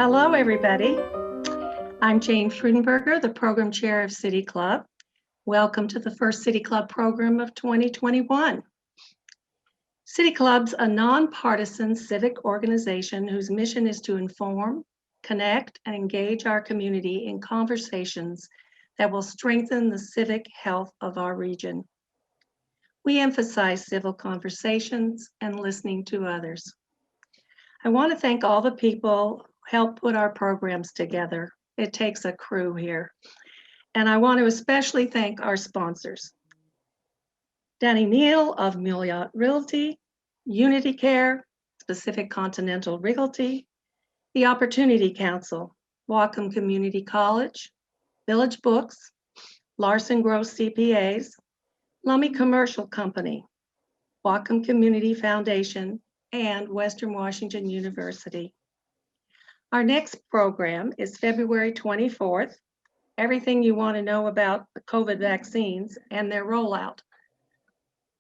Hello, everybody. I'm Jane Friedenberger, the Program Chair of City Club. Welcome to the first City Club program of 2021. City Club's a nonpartisan civic organization whose mission is to inform, connect, and engage our community in conversations that will strengthen the civic health of our region. We emphasize civil conversations and listening to others. I want to thank all the people who help put our programs together. It takes a crew here. And I want to especially thank our sponsors. Danny Neal of Milliot Realty, Unity Care, Pacific Continental Realty, the Opportunity Council, Whatcom Community College, Village Books, Larson Gross CPAs, Lummi Commercial Company, Whatcom Community Foundation, and Western Washington University. Our next program is February 24th, everything you want to know about the COVID vaccines and their rollout.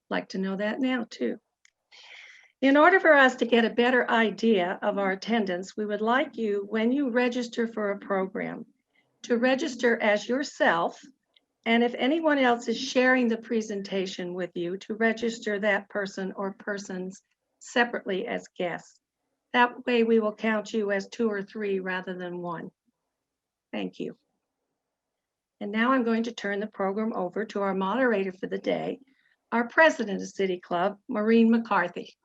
Like to know that now too. In order for us to get a better idea of our attendance, we would like you, when you register for a program, to register as yourself, and if anyone else is sharing the presentation with you, to register that person or persons separately as guests. That way we will count you as 2 or 3 rather than 1. Thank you. And now I'm going to turn the program over to our moderator for the day, our president of City Club, Maureen McCarthy.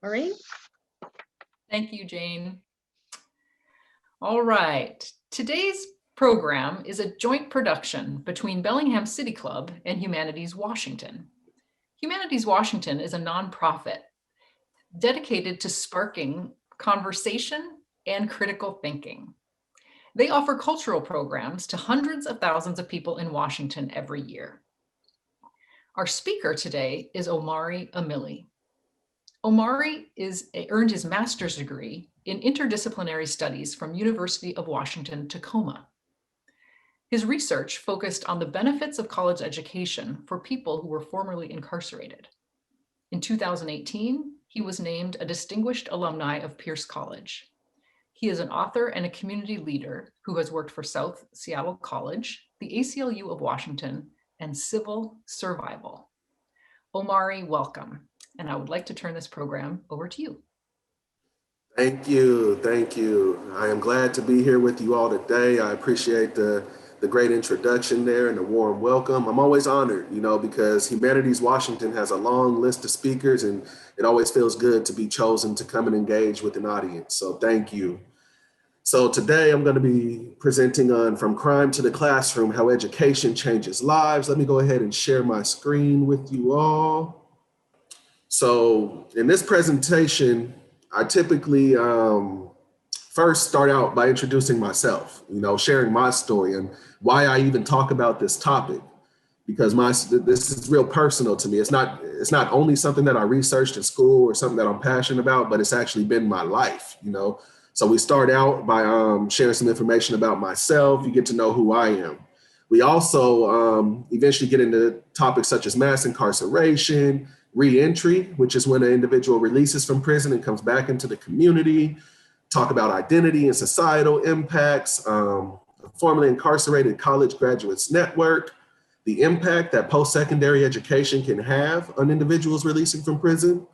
Maureen? Thank you, Jane. All right, today's program is a joint production between Bellingham City Club and Humanities Washington. Humanities Washington is a nonprofit dedicated to sparking conversation and critical thinking. They offer cultural programs to hundreds of thousands of people in Washington every year. Our speaker today is Omari Amili. Omari earned his master's degree in interdisciplinary studies from University of Washington, Tacoma. His research focused on the benefits of college education for people who were formerly incarcerated. In 2018, he was named a distinguished alumni of Pierce College. He is an author and a community leader who has worked for South Seattle College, the ACLU of Washington, and Civil Survival. Omari, welcome. And I would like to turn this program over to you. Thank you. Thank you. I am glad to be here with you all today. I appreciate the great introduction there and the warm welcome. I'm always honored, because Humanities Washington has a long list of speakers, and it always feels good to be chosen to come and engage with an audience. So thank you. So today I'm going to be presenting on From Crime to the Classroom, How Education Changes Lives. Let me go ahead and share my screen with you all. So in this presentation, I typically first start out by introducing myself, sharing my story and why I even talk about this topic, because this is real personal to me. It's not only something that I researched in school or something that I'm passionate about, but it's actually been my life, So we start out by sharing some information about myself. You get to know who I am. We also eventually get into topics such as mass incarceration, re-entry, which is when an individual releases from prison and comes back into the community, talk about identity and societal impacts, formerly incarcerated college graduates network, the impact that post-secondary education can have on individuals releasing from prison,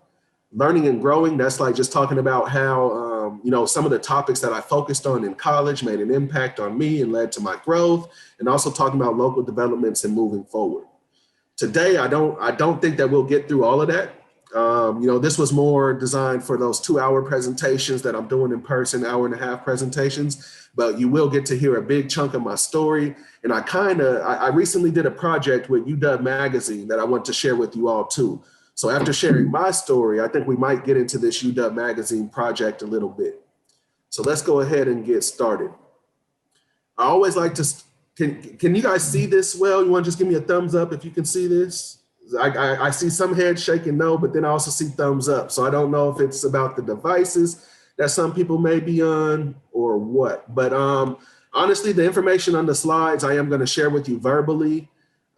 learning and growing. That's like just talking about how, some of the topics that I focused on in college made an impact on me and led to my growth, and also talking about local developments and moving forward. Today, I don't think that we'll get through all of that. This was more designed for those 2-hour presentations that I'm doing in person, 1.5-hour presentations, but you will get to hear a big chunk of my story. And I recently did a project with UW Magazine that I want to share with you all too. So after sharing my story, I think we might get into this UW Magazine project a little bit. So let's go ahead and get started. I always like to, can you guys see this well? You want to just give me a thumbs up if you can see this? I see some heads shaking no, but then I also see thumbs up. So I don't know if it's about the devices that some people may be on or what. But honestly, the information on the slides I am going to share with you verbally.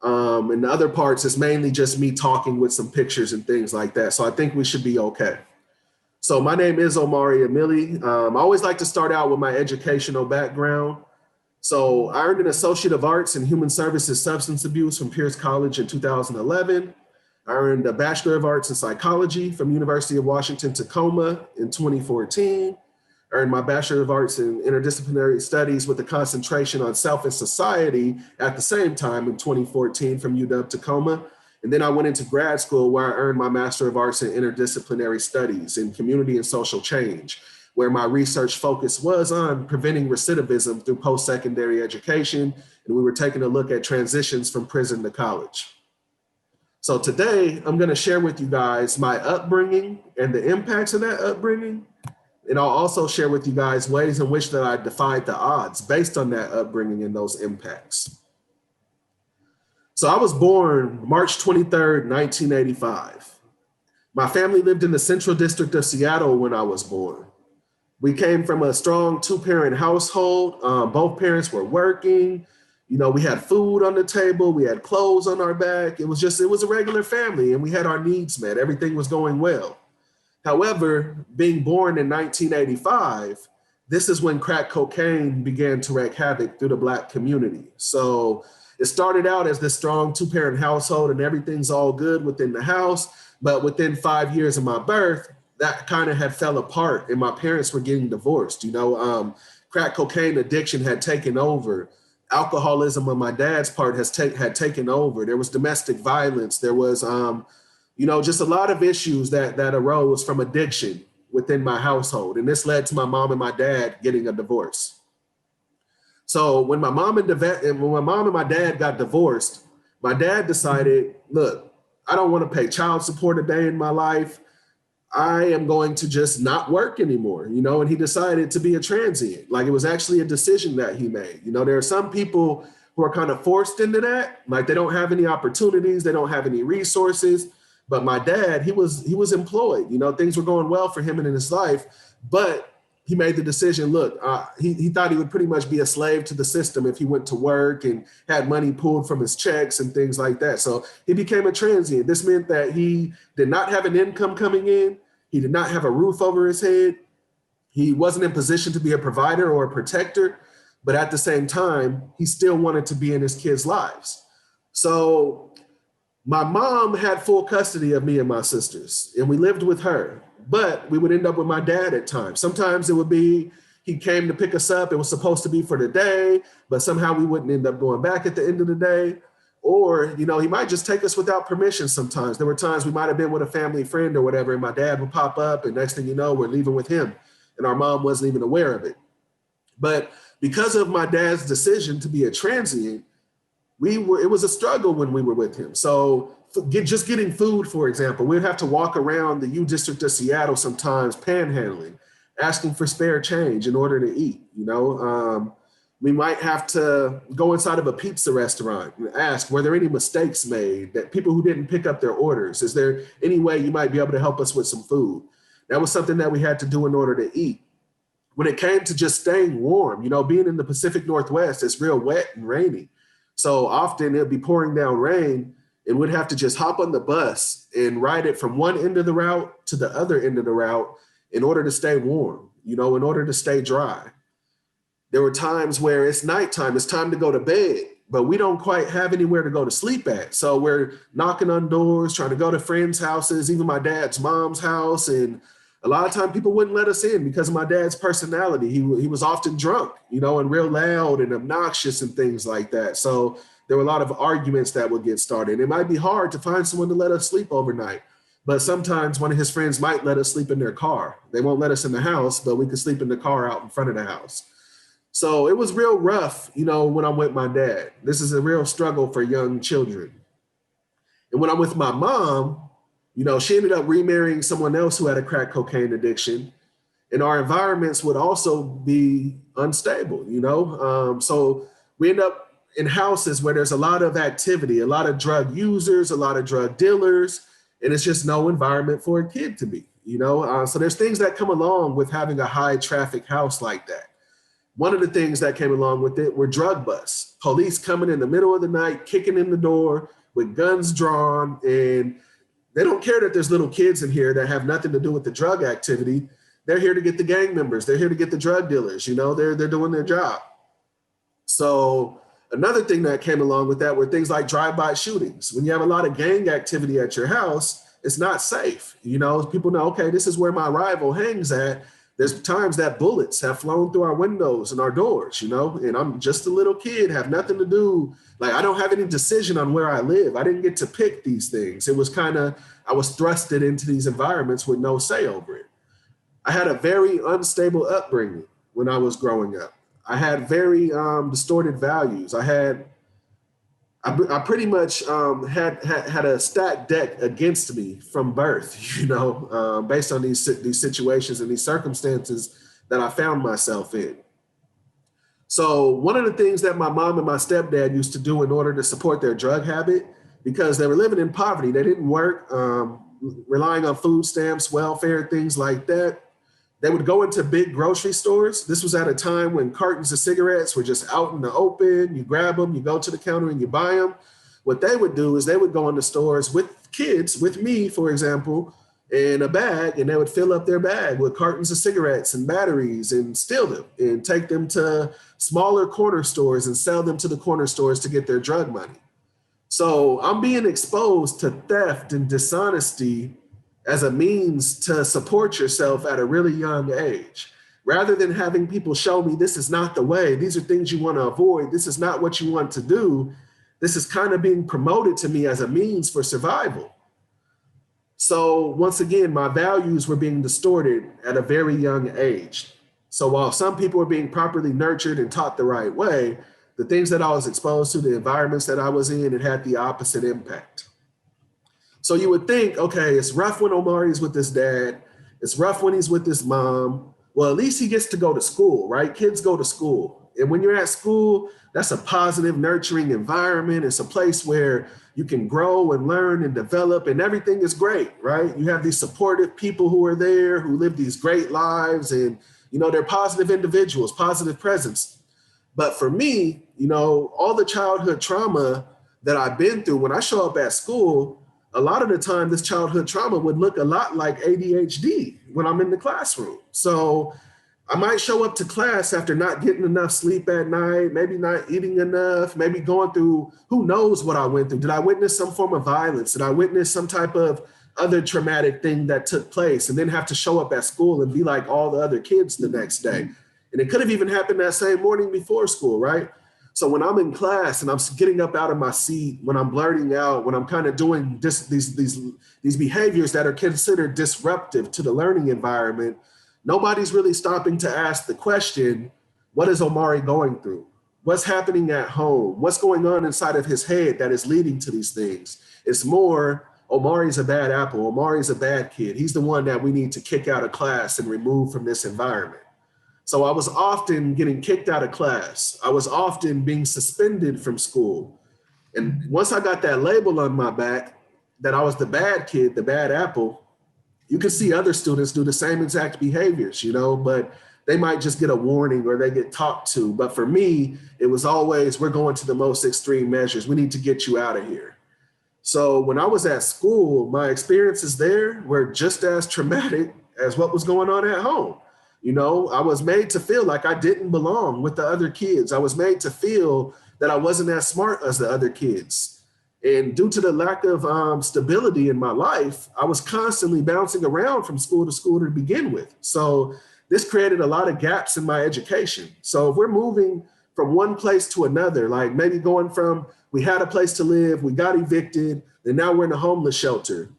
And the other parts is mainly just me talking with some pictures and things like that. So I think we should be okay. So my name is Omari Amili. I always like to start out with my educational background. So I earned an Associate of Arts in Human Services Substance Abuse from Pierce College in 2011. I earned a Bachelor of Arts in Psychology from University of Washington, Tacoma in 2014. Earned my Bachelor of Arts in Interdisciplinary Studies with a concentration on self and society at the same time in 2014 from UW Tacoma. And then I went into grad school where I earned my Master of Arts in Interdisciplinary Studies in Community and Social Change, where my research focus was on preventing recidivism through post-secondary education. And we were taking a look at transitions from prison to college. So today I'm going to share with you guys my upbringing and the impacts of that upbringing. And I'll also share with you guys ways in which that I defied the odds based on that upbringing and those impacts. So I was born March 23rd, 1985. My family lived in the Central District of Seattle when I was born. We came from a strong two-parent household. Both parents were working. You know, we had food on the table. We had clothes on our back. It was a regular family and we had our needs met. Everything was going well. However, being born in 1985, this is when crack cocaine began to wreak havoc through the Black community. So it started out as this strong two-parent household and everything's all good within the house. But within 5 years of my birth, that kind of had fell apart and my parents were getting divorced. You know, crack cocaine addiction had taken over. Alcoholism on my dad's part had taken over. There was domestic violence. There was, just a lot of issues that arose from addiction within my household. And this led to my mom and my dad getting a divorce. So when my mom and my dad got divorced, my dad decided, look, I don't want to pay child support a day in my life. I am going to just not work anymore, and he decided to be a transient. Like it was actually a decision that he made. There are some people who are kind of forced into that. Like they don't have any opportunities. They don't have any resources. But my dad, he was employed, things were going well for him and in his life, but he made the decision, look, he thought he would pretty much be a slave to the system if he went to work and had money pulled from his checks and things like that. So he became a transient. This meant that he did not have an income coming in. He did not have a roof over his head. He wasn't in position to be a provider or a protector, but at the same time, he still wanted to be in his kids' lives. So my mom had full custody of me and my sisters, and we lived with her. But we would end up with my dad at times. Sometimes it would be, he came to pick us up. It was supposed to be for the day, but somehow we wouldn't end up going back at the end of the day. Or, he might just take us without permission sometimes. There were times we might have been with a family friend or whatever, and my dad would pop up, and next thing you know, we're leaving with him. And our mom wasn't even aware of it. But because of my dad's decision to be a transient, it was a struggle when we were with him. So just getting food, for example, we'd have to walk around the U District of Seattle sometimes panhandling, asking for spare change in order to eat. We might have to go inside of a pizza restaurant and ask, were there any mistakes made, that people who didn't pick up their orders? Is there any way you might be able to help us with some food? That was something that we had to do in order to eat. When it came to just staying warm, being in the Pacific Northwest, it's real wet and rainy. So often it'd be pouring down rain and we'd have to just hop on the bus and ride it from one end of the route to the other end of the route in order to stay warm, in order to stay dry. There were times where it's nighttime, it's time to go to bed, but we don't quite have anywhere to go to sleep at. So we're knocking on doors, trying to go to friends' houses, even my dad's mom's house. And a lot of times people wouldn't let us in because of my dad's personality. He was often drunk, and real loud and obnoxious and things like that. So there were a lot of arguments that would get started. It might be hard to find someone to let us sleep overnight, but sometimes one of his friends might let us sleep in their car. They won't let us in the house, but we could sleep in the car out in front of the house. So it was real rough, when I'm with my dad. This is a real struggle for young children. And when I'm with my mom, she ended up remarrying someone else who had a crack cocaine addiction. And our environments would also be unstable, So we end up in houses where there's a lot of activity, a lot of drug users, a lot of drug dealers, and it's just no environment for a kid to be, So there's things that come along with having a high traffic house like that. One of the things that came along with it were drug busts, police coming in the middle of the night, kicking in the door with guns drawn, and They don't care that there's little kids in here that have nothing to do with the drug activity. They're here to get the gang members. They're here to get the drug dealers. They're doing their job. So another thing that came along with that were things like drive-by shootings. When you have a lot of gang activity at your house, it's not safe. People know, okay, this is where my rival hangs at. There's times that bullets have flown through our windows and our doors, and I'm just a little kid, have nothing to do. Like, I don't have any decision on where I live. I didn't get to pick these things. It was I was thrusted into these environments with no say over it. I had a very unstable upbringing when I was growing up. I had very distorted values. I pretty much had a stacked deck against me from birth, based on these situations and these circumstances that I found myself in. So one of the things that my mom and my stepdad used to do in order to support their drug habit, because they were living in poverty, they didn't work, relying on food stamps, welfare, things like that. They would go into big grocery stores. This was at a time when cartons of cigarettes were just out in the open. You grab them, you go to the counter and you buy them. What they would do is they would go into stores with kids, with me, for example, in a bag, and they would fill up their bag with cartons of cigarettes and batteries and steal them and take them to smaller corner stores and sell them to the corner stores to get their drug money. So I'm being exposed to theft and dishonesty as a means to support yourself at a really young age. Rather than having people show me this is not the way, these are things you want to avoid, this is not what you want to do, this is kind of being promoted to me as a means for survival. So once again, my values were being distorted at a very young age. So while some people were being properly nurtured and taught the right way, the things that I was exposed to, the environments that I was in, it had the opposite impact. So you would think, okay, it's rough when Omari's with his dad. It's rough when he's with his mom. Well, at least he gets to go to school, right? Kids go to school. And when you're at school, that's a positive, nurturing environment. It's a place where you can grow and learn and develop, and everything is great, right? You have these supportive people who are there, who live these great lives, and, they're positive individuals, positive presence. But for me, all the childhood trauma that I've been through, when I show up at school, a lot of the time, this childhood trauma would look a lot like ADHD when I'm in the classroom. So I might show up to class after not getting enough sleep at night, maybe not eating enough, maybe going through, who knows what I went through. Did I witness some form of violence? Did I witness some type of other traumatic thing that took place, and then have to show up at school and be like all the other kids the next day? And it could have even happened that same morning before school, right? So when I'm in class and I'm getting up out of my seat, when I'm blurting out, when I'm kind of doing these behaviors that are considered disruptive to the learning environment, nobody's really stopping to ask the question, what is Omari going through? What's happening at home? What's going on inside of his head that is leading to these things? It's more, Omari's a bad apple. Omari's a bad kid. He's the one that we need to kick out of class and remove from this environment. So I was often getting kicked out of class. I was often being suspended from school. And once I got that label on my back that I was the bad kid, the bad apple, you can see other students do the same exact behaviors, but they might just get a warning or they get talked to. But for me, it was always, we're going to the most extreme measures. We need to get you out of here. So when I was at school, my experiences there were just as traumatic as what was going on at home. I was made to feel like I didn't belong with the other kids. I was made to feel that I wasn't as smart as the other kids. And due to the lack of stability in my life, I was constantly bouncing around from school to begin with. So this created a lot of gaps in my education. So if we're moving from one place to another, like maybe going from, we had a place to live, we got evicted, and now we're in a homeless shelter.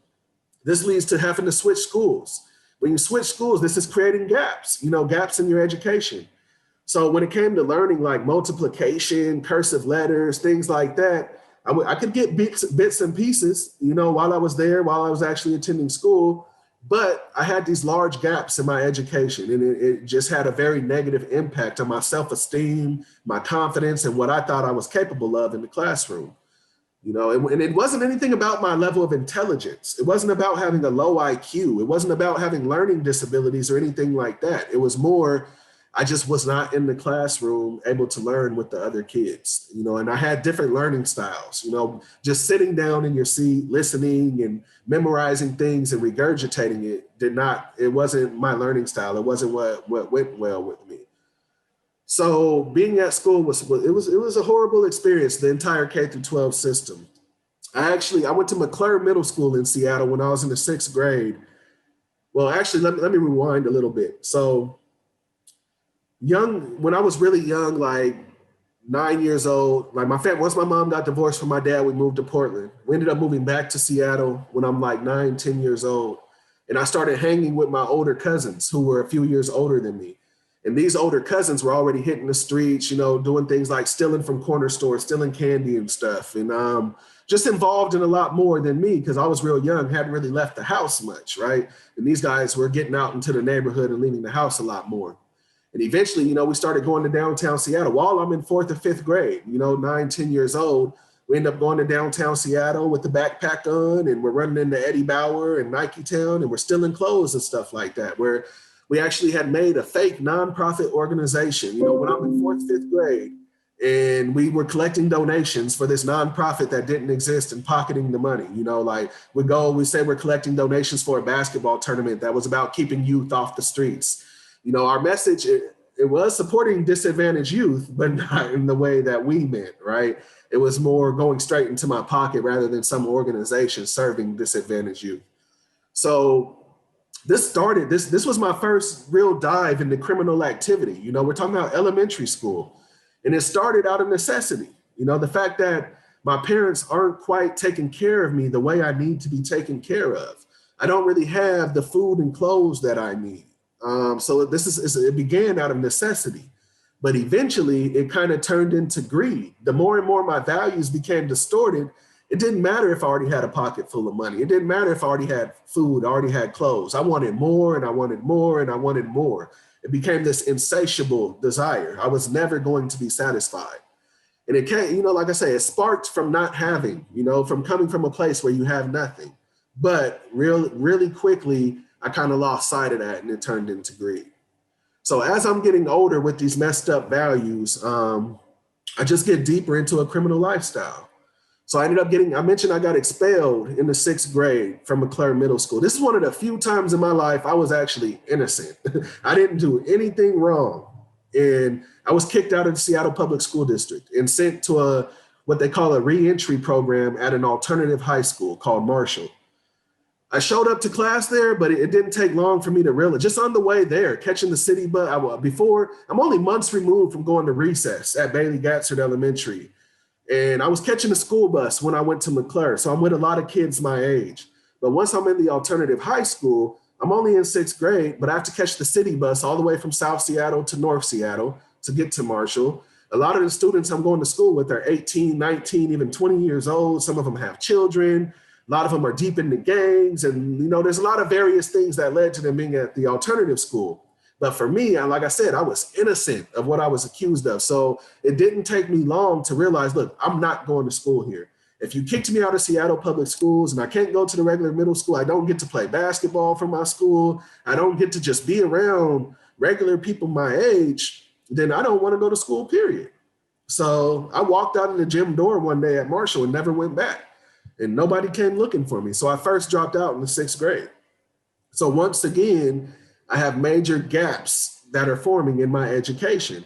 This leads to having to switch schools. When you switch schools, this is creating gaps, gaps in your education. So when it came to learning like multiplication, cursive letters, things like that, I could get bits and pieces, while I was there, while I was actually attending school, but I had these large gaps in my education, and it just had a very negative impact on my self-esteem, my confidence, and what I thought I was capable of in the classroom. And it wasn't anything about my level of intelligence. It wasn't about having a low IQ. It wasn't about having learning disabilities or anything like that. It was more, I just was not in the classroom able to learn with the other kids, and I had different learning styles, just sitting down in your seat, listening and memorizing things and regurgitating it wasn't my learning style. It wasn't what went well with me. So being at school was a horrible experience, the entire K through 12 system. I went to McClure Middle School in Seattle when I was in the 6th grade. Well, actually, let me rewind a little bit. So when I was really young, like 9 years old, like once my mom got divorced from my dad, we moved to Portland. We ended up moving back to Seattle when I'm like 9, 10 years old. And I started hanging with my older cousins who were a few years older than me. And these older cousins were already hitting the streets, doing things like stealing from corner stores, stealing candy and stuff. And just involved in a lot more than me because I was real young, hadn't really left the house much, right? And these guys were getting out into the neighborhood and leaving the house a lot more. And eventually, we started going to downtown Seattle while I'm in 4th or 5th grade, 9, 10 years old. We ended up going to downtown Seattle with the backpack on, and we're running into Eddie Bauer and Nike Town, and we're stealing clothes and stuff like that, where we actually had made a fake nonprofit organization, when I'm in 4th, 5th grade, and we were collecting donations for this nonprofit that didn't exist and pocketing the money. We say we're collecting donations for a basketball tournament that was about keeping youth off the streets. Our message, it was supporting disadvantaged youth, but not in the way that we meant, right? It was more going straight into my pocket rather than some organization serving disadvantaged youth. So this was my first real dive into criminal activity. We're talking about elementary school, and it started out of necessity. The fact that my parents aren't quite taking care of me the way I need to be taken care of. I don't really have the food and clothes that I need. So it began out of necessity, but eventually it kind of turned into greed. The more and more my values became distorted, it didn't matter if I already had a pocket full of money. It didn't matter if I already had food, I already had clothes. I wanted more and I wanted more and I wanted more. It became this insatiable desire. I was never going to be satisfied. And it came, like I say, it sparked from not having, from coming from a place where you have nothing. But really quickly, I kind of lost sight of that and it turned into greed. So as I'm getting older with these messed up values, I just get deeper into a criminal lifestyle. So I mentioned I got expelled in the 6th grade from McClure Middle School. This is one of the few times in my life I was actually innocent. I didn't do anything wrong. And I was kicked out of the Seattle Public School District and sent to what they call a reentry program at an alternative high school called Marshall. I showed up to class there, but it didn't take long for me to realize, just on the way there, catching the city bus. I'm only months removed from going to recess at Bailey Gatzert Elementary. And I was catching a school bus when I went to McClure. So I'm with a lot of kids my age. But once I'm in the alternative high school, I'm only in 6th grade, but I have to catch the city bus all the way from South Seattle to North Seattle to get to Marshall. A lot of the students I'm going to school with are 18, 19, even 20 years old. Some of them have children. A lot of them are deep in the gangs. And, there's a lot of various things that led to them being at the alternative school. But for me, like I said, I was innocent of what I was accused of. So it didn't take me long to realize, look, I'm not going to school here. If you kicked me out of Seattle Public Schools and I can't go to the regular middle school, I don't get to play basketball for my school, I don't get to just be around regular people my age, then I don't want to go to school, period. So I walked out of the gym door one day at Marshall and never went back. And nobody came looking for me. So I first dropped out in the 6th grade. So once again, I have major gaps that are forming in my education.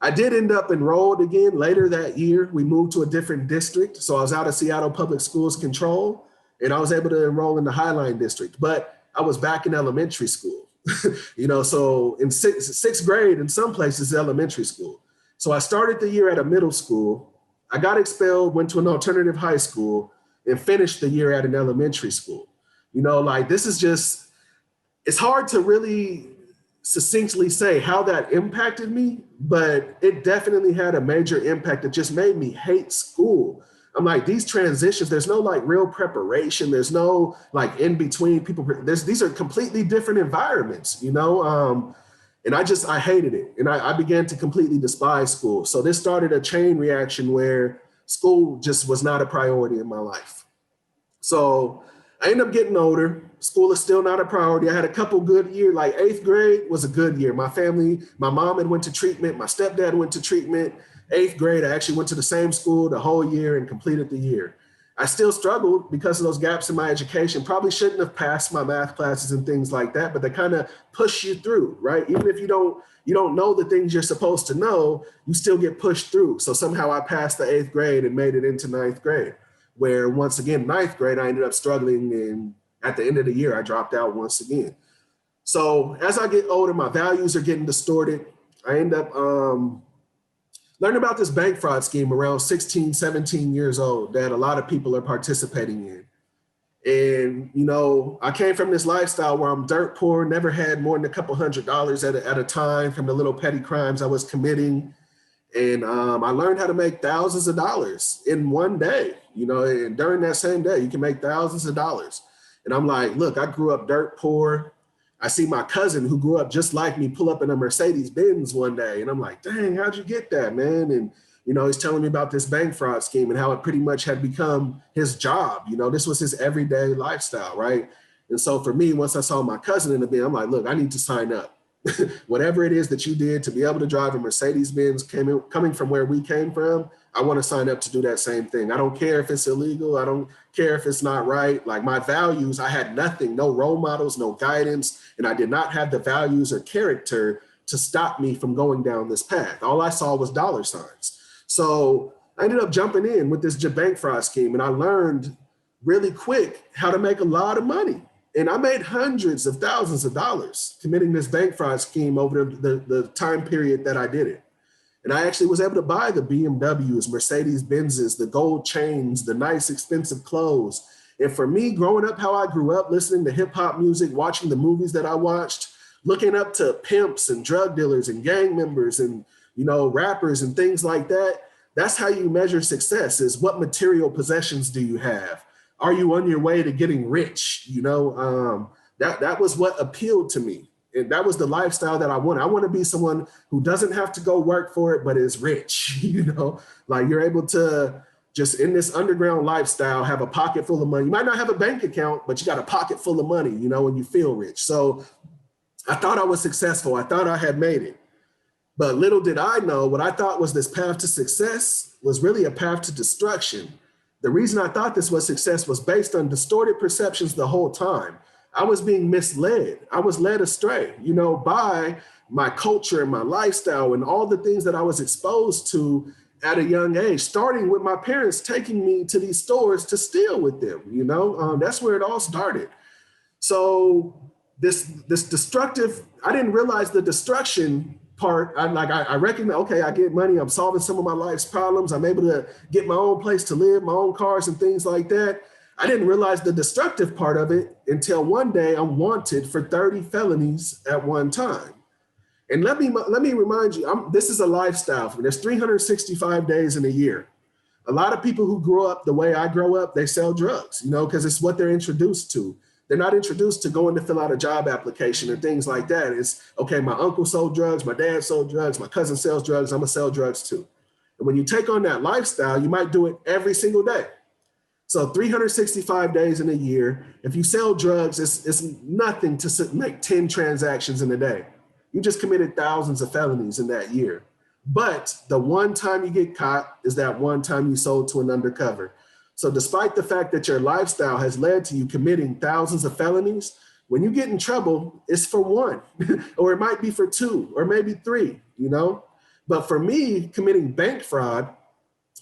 I did end up enrolled again later that year. We moved to a different district. So I was out of Seattle Public Schools control, and I was able to enroll in the Highline District, but I was back in elementary school. So in 6th grade, in some places, elementary school. So I started the year at a middle school. I got expelled, went to an alternative high school, and finished the year at an elementary school. It's hard to really succinctly say how that impacted me, but it definitely had a major impact that just made me hate school. I'm like, these transitions, there's no like real preparation. There's no like in between people. These are completely different environments, and I hated it. And I began to completely despise school. So this started a chain reaction where school just was not a priority in my life. So I ended up getting older. School is still not a priority. I had a couple good years, like 8th grade was a good year. My family, my mom had went to treatment. My stepdad went to treatment. 8th grade, I actually went to the same school the whole year and completed the year. I still struggled because of those gaps in my education. Probably shouldn't have passed my math classes and things like that, but they kind of push you through, right? Even if you don't know the things you're supposed to know, you still get pushed through. So somehow I passed the 8th grade and made it into 9th grade, where once again, 9th grade, I ended up struggling. And at the end of the year, I dropped out once again. So as I get older, my values are getting distorted. I end up learning about this bank fraud scheme around 16, 17 years old that a lot of people are participating in. And, you know, I came from this lifestyle where I'm dirt poor, never had more than a couple $100s at a time from the little petty crimes I was committing. And I learned how to make thousands of dollars in one day, you know, and during that same day, you can make thousands of dollars. And I'm like, look, I grew up dirt poor. I see my cousin who grew up just like me pull up in a Mercedes Benz one day. And I'm like, dang, how'd you get that, man? And, you know, he's telling me about this bank fraud scheme and how it pretty much had become his job. You know, this was his everyday lifestyle, right? And so for me, once I saw my cousin in the bin, I'm like, look, I need to sign up. Whatever it is that you did to be able to drive a Mercedes Benz coming from where we came from, I want to sign up to do that same thing. I don't care if it's illegal. I don't care if it's not right. Like my values, I had nothing, no role models, no guidance, and I did not have the values or character to stop me from going down this path. All I saw was dollar signs. So I ended up jumping in with this bank fraud scheme, and I learned really quick how to make a lot of money. And I made hundreds of thousands of dollars committing this bank fraud scheme over the time period that I did it. And I actually was able to buy the BMWs, Mercedes Benzes, the gold chains, the nice expensive clothes. And for me, growing up how I grew up, listening to hip hop music, watching the movies that I watched, looking up to pimps and drug dealers and gang members and, you know, rappers and things like that, that's how you measure success, is what material possessions do you have? Are you on your way to getting rich? You know, that was what appealed to me. And that was the lifestyle that I want. I want to be someone who doesn't have to go work for it, but is rich, you know, like you're able to just in this underground lifestyle, have a pocket full of money. You might not have a bank account, but you got a pocket full of money, you know, and you feel rich. So I thought I was successful. I thought I had made it. But little did I know what I thought was this path to success was really a path to destruction. The reason I thought this was success was based on distorted perceptions the whole time. I was being misled. I was led astray, you know, by my culture and my lifestyle and all the things that I was exposed to at a young age, starting with my parents taking me to these stores to steal with them, you know, that's where it all started. So this destructive, I didn't realize the destruction part. I recognize, okay, I get money, I'm solving some of my life's problems, I'm able to get my own place to live, my own cars and things like that. I didn't realize the destructive part of it until one day I'm wanted for 30 felonies at one time. And let me remind you, this is a lifestyle for me. There's 365 days in a year. A lot of people who grow up the way I grow up, they sell drugs, you know, because it's what they're introduced to. They're not introduced to going to fill out a job application and things like that. It's, okay, my uncle sold drugs, my dad sold drugs, my cousin sells drugs, I'm gonna sell drugs too. And when you take on that lifestyle, you might do it every single day. So 365 days in a year, if you sell drugs, it's nothing to make 10 transactions in a day. You just committed thousands of felonies in that year. But the one time you get caught is that one time you sold to an undercover. So despite the fact that your lifestyle has led to you committing thousands of felonies, when you get in trouble, it's for one, or it might be for two, or maybe three, you know? But for me, committing bank fraud,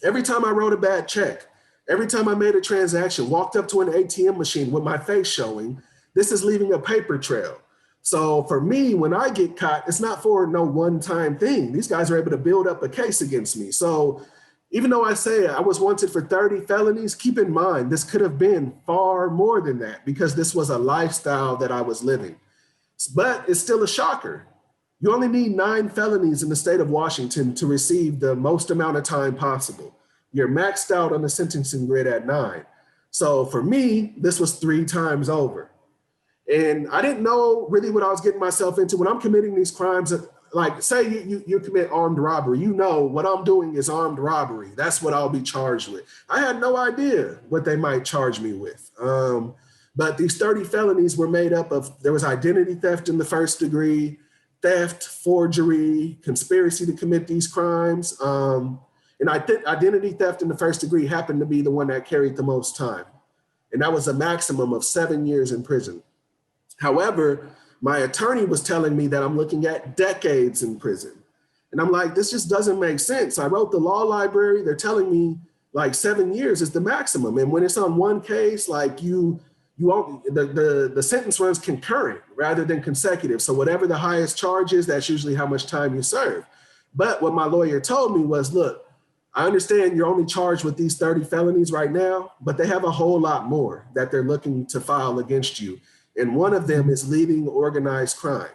every time I wrote a bad check, every time I made a transaction, walked up to an ATM machine with my face showing, this is leaving a paper trail. So for me, when I get caught, it's not for no one-time thing. These guys are able to build up a case against me. So even though I say I was wanted for 30 felonies, keep in mind, this could have been far more than that because this was a lifestyle that I was living. But it's still a shocker. You only need 9 felonies in the state of Washington to receive the most amount of time possible. You're maxed out on the sentencing grid at 9. So for me, this was 3 times over. And I didn't know really what I was getting myself into when I'm committing these crimes. Like say you commit armed robbery, you know what I'm doing is armed robbery. That's what I'll be charged with. I had no idea what they might charge me with. But these 30 felonies were made up of, there was identity theft in the first degree, theft, forgery, conspiracy to commit these crimes. And I think identity theft in the first degree happened to be the one that carried the most time. And that was a maximum of 7 years in prison. However, my attorney was telling me that I'm looking at decades in prison. And I'm like, this just doesn't make sense. I wrote the law library. They're telling me like 7 years is the maximum. And when it's on one case, like the sentence runs concurrent rather than consecutive. So whatever the highest charge is, that's usually how much time you serve. But what my lawyer told me was, look, I understand you're only charged with these 30 felonies right now, but they have a whole lot more that they're looking to file against you. And one of them is leading organized crime.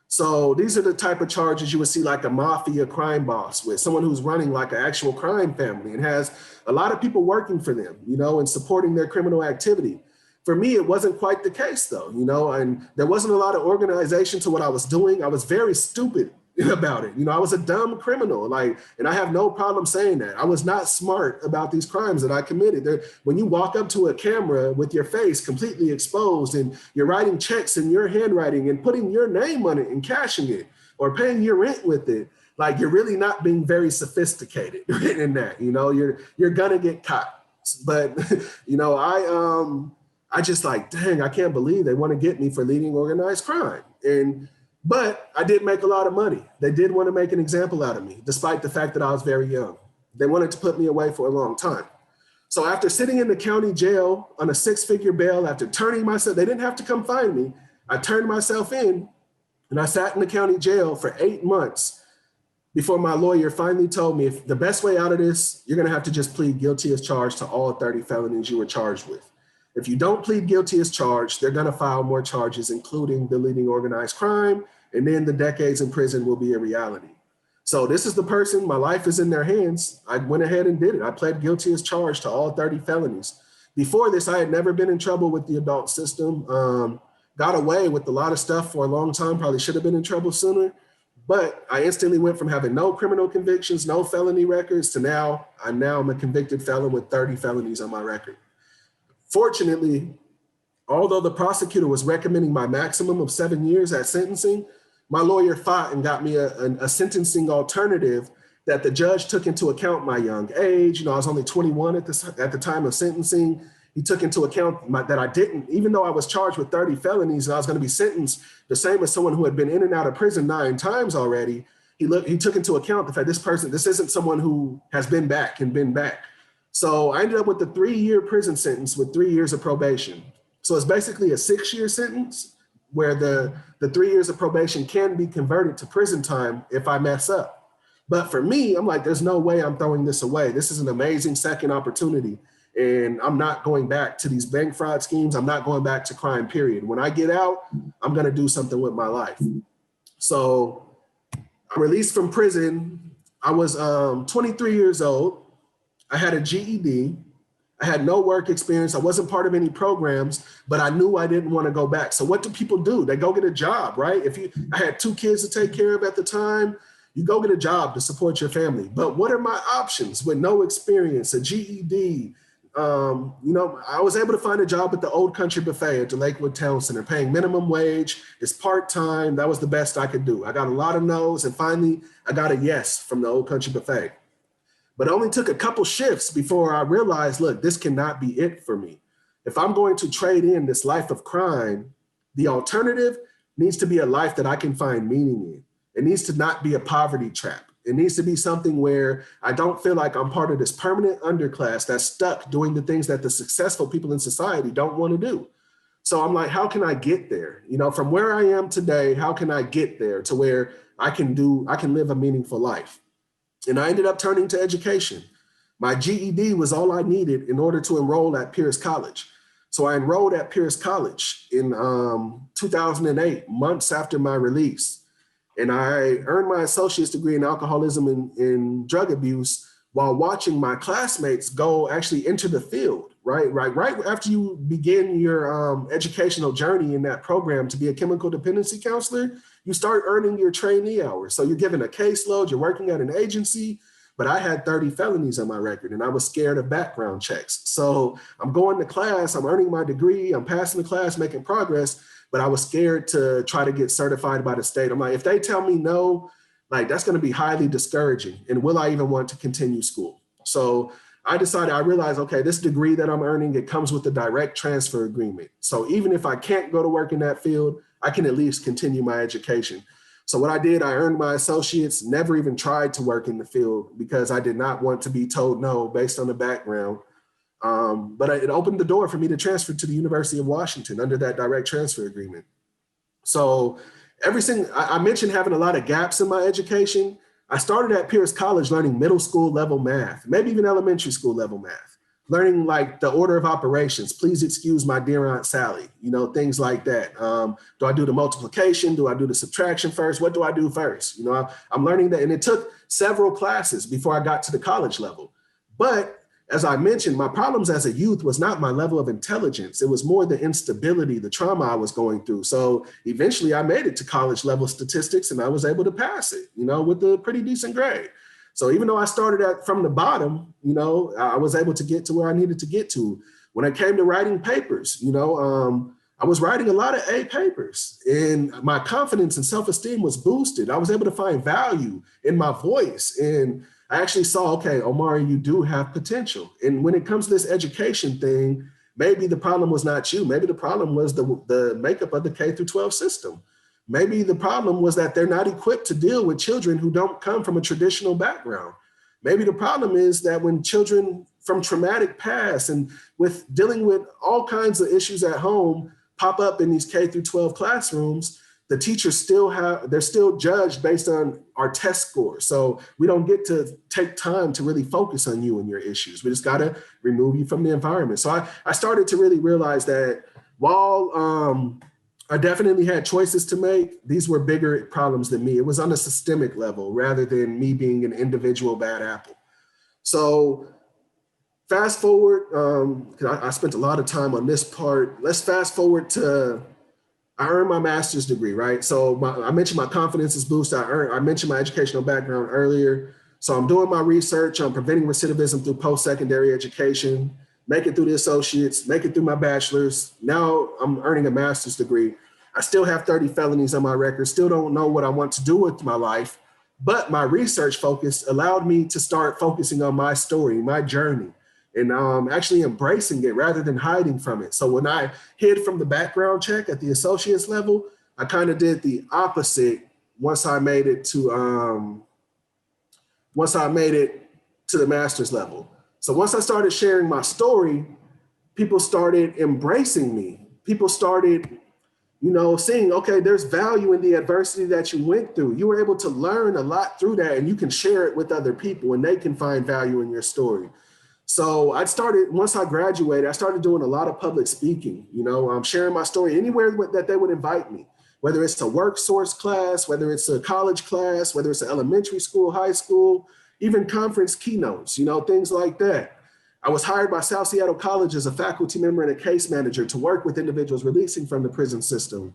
So these are the type of charges you would see like a mafia crime boss with, someone who's running like an actual crime family and has a lot of people working for them, and supporting their criminal activity. For me, it wasn't quite the case though, and there wasn't a lot of organization to what I was doing. I was very stupid about it. I was a dumb criminal, and I have no problem saying that. I was not smart about these crimes that I committed. When you walk up to a camera with your face completely exposed and you're writing checks in your handwriting and putting your name on it and cashing it or paying your rent with it, like you're really not being very sophisticated in that, you're gonna get caught. But, I just like, dang, I can't believe they want to get me for leading organized crime. But I did make a lot of money. They did want to make an example out of me, despite the fact that I was very young. They wanted to put me away for a long time. So after sitting in the county jail on a 6-figure bail, after turning myself, they didn't have to come find me. I turned myself in and I sat in the county jail for 8 months before my lawyer finally told me, if the best way out of this, you're going to have to just plead guilty as charged to all 30 felonies you were charged with. If you don't plead guilty as charged, they're going to file more charges, including the leading organized crime, and then the decades in prison will be a reality. So this is the person, my life is in their hands. I went ahead and did it. I pled guilty as charged to all 30 felonies. Before this, I had never been in trouble with the adult system. Got away with a lot of stuff for a long time, probably should have been in trouble sooner. But I instantly went from having no criminal convictions, no felony records, to now I'm a convicted felon with 30 felonies on my record. Fortunately, although the prosecutor was recommending my maximum of 7 years at sentencing, my lawyer fought and got me a sentencing alternative that the judge took into account my young age. I was only 21 at the time of sentencing. He took into account that I didn't, even though I was charged with 30 felonies and I was going to be sentenced the same as someone who had been in and out of prison 9 times already. He took into account the fact this isn't someone who has been back and been back. So I ended up with a 3-year prison sentence with 3 years of probation. So it's basically a 6-year sentence where the 3 years of probation can be converted to prison time if I mess up. But for me, I'm like, there's no way I'm throwing this away. This is an amazing second opportunity. And I'm not going back to these bank fraud schemes. I'm not going back to crime, period. When I get out, I'm going to do something with my life. So I'm released from prison. I was 23 years old. I had a GED. I had no work experience. I wasn't part of any programs, but I knew I didn't want to go back. So what do people do? They go get a job, right? I had 2 kids to take care of at the time. You go get a job to support your family. But what are my options with no experience, a GED? I was able to find a job at the Old Country Buffet at the Lakewood Town Center, paying minimum wage. It's part-time. That was the best I could do. I got a lot of no's, and finally I got a yes from the Old Country Buffet. But it only took a couple shifts before I realized, look, this cannot be it for me. If I'm going to trade in this life of crime, the alternative needs to be a life that I can find meaning in. It needs to not be a poverty trap. It needs to be something where I don't feel like I'm part of this permanent underclass that's stuck doing the things that the successful people in society don't want to do. So I'm like, how can I get there? From where I am today, how can I get there to where I can live a meaningful life? And I ended up turning to education. My GED was all I needed in order to enroll at Pierce College. So I enrolled at Pierce College in 2008, months after my release. And I earned my associate's degree in alcoholism and drug abuse while watching my classmates go actually into the field, right after you begin your educational journey in that program to be a chemical dependency counselor, you start earning your trainee hours. So you're given a caseload, you're working at an agency, but I had 30 felonies on my record and I was scared of background checks. So I'm going to class, I'm earning my degree, I'm passing the class, making progress, but I was scared to try to get certified by the state. I'm like, if they tell me no, like that's going to be highly discouraging. And will I even want to continue school? So I realized, okay, this degree that I'm earning, it comes with a direct transfer agreement. So even if I can't go to work in that field, I can at least continue my education. So what I did, I earned my associates, never even tried to work in the field because I did not want to be told no based on the background. But it opened the door for me to transfer to the University of Washington under that direct transfer agreement. So I mentioned having a lot of gaps in my education. I started at Pierce College learning middle school level math, maybe even elementary school level math, learning like the order of operations. Please excuse my dear Aunt Sally, things like that. Do I do the multiplication? Do I do the subtraction first? What do I do first? I'm learning that. And it took several classes before I got to the college level. But as I mentioned, my problems as a youth was not my level of intelligence. It was more the instability, the trauma I was going through. So eventually I made it to college level statistics and I was able to pass it, with a pretty decent grade. So even though I started from the bottom, I was able to get to where I needed to get to. When it came to writing papers, I was writing a lot of A papers and my confidence and self-esteem was boosted. I was able to find value in my voice, and I actually saw, okay, Omari, you do have potential. And when it comes to this education thing, maybe the problem was not you. Maybe the problem was the makeup of the K through 12 system. Maybe the problem was that they're not equipped to deal with children who don't come from a traditional background. Maybe the problem is that when children from traumatic past and with dealing with all kinds of issues at home pop up in these K through 12 classrooms, the teachers they're still judged based on our test scores. So we don't get to take time to really focus on you and your issues. We just got to remove you from the environment. So I started to really realize that while I definitely had choices to make, these were bigger problems than me. It was on a systemic level rather than me being an individual bad apple. So fast forward, I spent a lot of time on this part. Let's fast forward to I earned my master's degree, right? So I mentioned my confidence is boosted. I mentioned my educational background earlier. So I'm doing my research on preventing recidivism through post-secondary education, make it through the associates, make it through my bachelor's. Now I'm earning a master's degree. I still have 30 felonies on my record, still don't know what I want to do with my life, but my research focus allowed me to start focusing on my story, my journey, and actually embracing it rather than hiding from it. So when I hid from the background check at the associate's level, I kind of did the opposite once I made it to the master's level. So once I started sharing my story, people started embracing me. People started, seeing, okay, there's value in the adversity that you went through. You were able to learn a lot through that, and you can share it with other people and they can find value in your story. So once I graduated, I started doing a lot of public speaking, sharing my story anywhere that they would invite me, whether it's a work source class, whether it's a college class, whether it's an elementary school, high school, even conference keynotes, things like that. I was hired by South Seattle College as a faculty member and a case manager to work with individuals releasing from the prison system.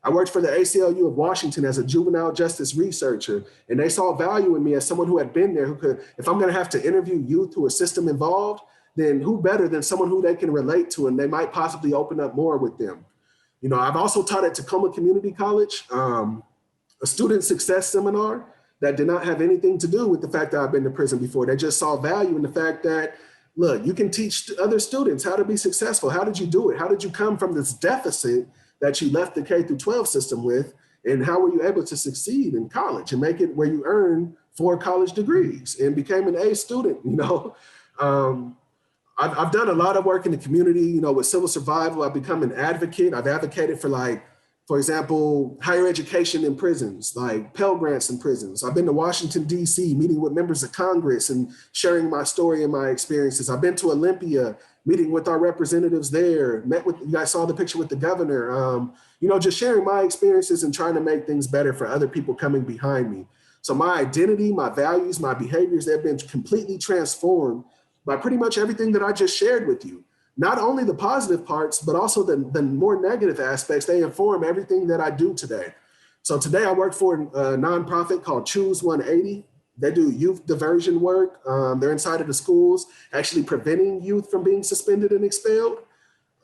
I worked for the ACLU of Washington as a juvenile justice researcher, and they saw value in me as someone who had been there, who could, if I'm going to have to interview youth who are system involved, then who better than someone who they can relate to and they might possibly open up more with them. I've also taught at Tacoma Community College, a student success seminar that did not have anything to do with the fact that I've been to prison before. They just saw value in the fact that, look, you can teach other students how to be successful. How did you do it? How did you come from this deficit that you left the K through 12 system with, and how were you able to succeed in college and make it where you earn 4 college degrees and became an A student? I've done a lot of work in the community, with civil survival. I've become an advocate. I've advocated for example, higher education in prisons, like Pell Grants in prisons. I've been to Washington, D.C., meeting with members of Congress and sharing my story and my experiences. I've been to Olympia, meeting with our representatives there, you guys saw the picture with the governor, just sharing my experiences and trying to make things better for other people coming behind me. So my identity, my values, my behaviors, they've been completely transformed by pretty much everything that I just shared with you. Not only the positive parts, but also the more negative aspects. They inform everything that I do today. So today I work for a nonprofit called Choose 180. They do youth diversion work. They're inside of the schools, actually preventing youth from being suspended and expelled.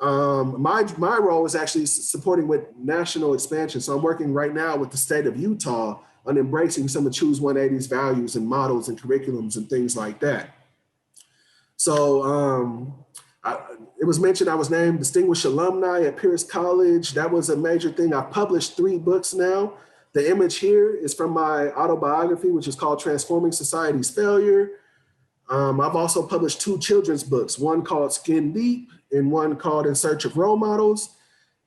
My role is actually supporting with national expansion. So I'm working right now with the state of Utah on embracing some of Choose 180's values and models and curriculums and things like that. So it was mentioned I was named Distinguished Alumni at Pierce College. That was a major thing. I've published 3 books now. The image here is from my autobiography, which is called Transforming Society's Failure. I've also published 2 children's books, one called Skin Deep and one called In Search of Role Models.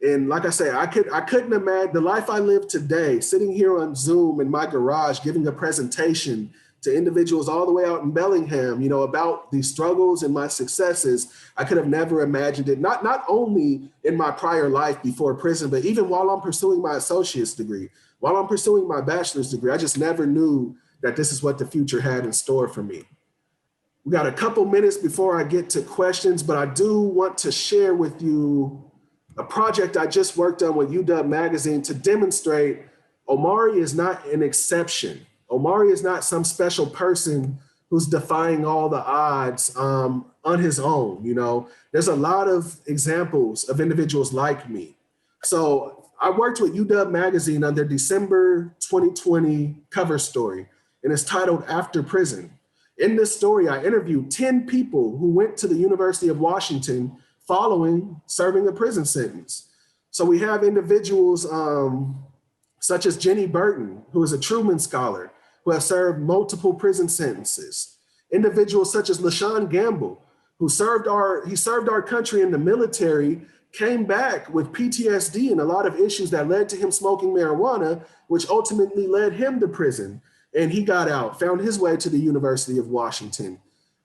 And like I say, I couldn't imagine the life I live today, sitting here on Zoom in my garage, giving a presentation to individuals all the way out in Bellingham, you know, about these struggles and my successes. I could have never imagined it, not only in my prior life before prison, but even while I'm pursuing my associate's degree, while I'm pursuing my bachelor's degree. I just never knew that this is what the future had in store for me. We got a couple minutes before I get to questions, but I do want to share with you a project I just worked on with UW Magazine to demonstrate Omari is not an exception. Omari is not some special person who's defying all the odds on his own. You know, there's a lot of examples of individuals like me. So I worked with UW Magazine on their December 2020 cover story, and it's titled After Prison. In this story, I interviewed 10 people who went to the University of Washington following serving a prison sentence. So we have individuals such as Jenny Burton, who is a Truman Scholar, who have served multiple prison sentences. Individuals such as LaShawn Gamble, who served our country in the military, came back with PTSD and a lot of issues that led to him smoking marijuana, which ultimately led him to prison. And he got out, found his way to the University of Washington.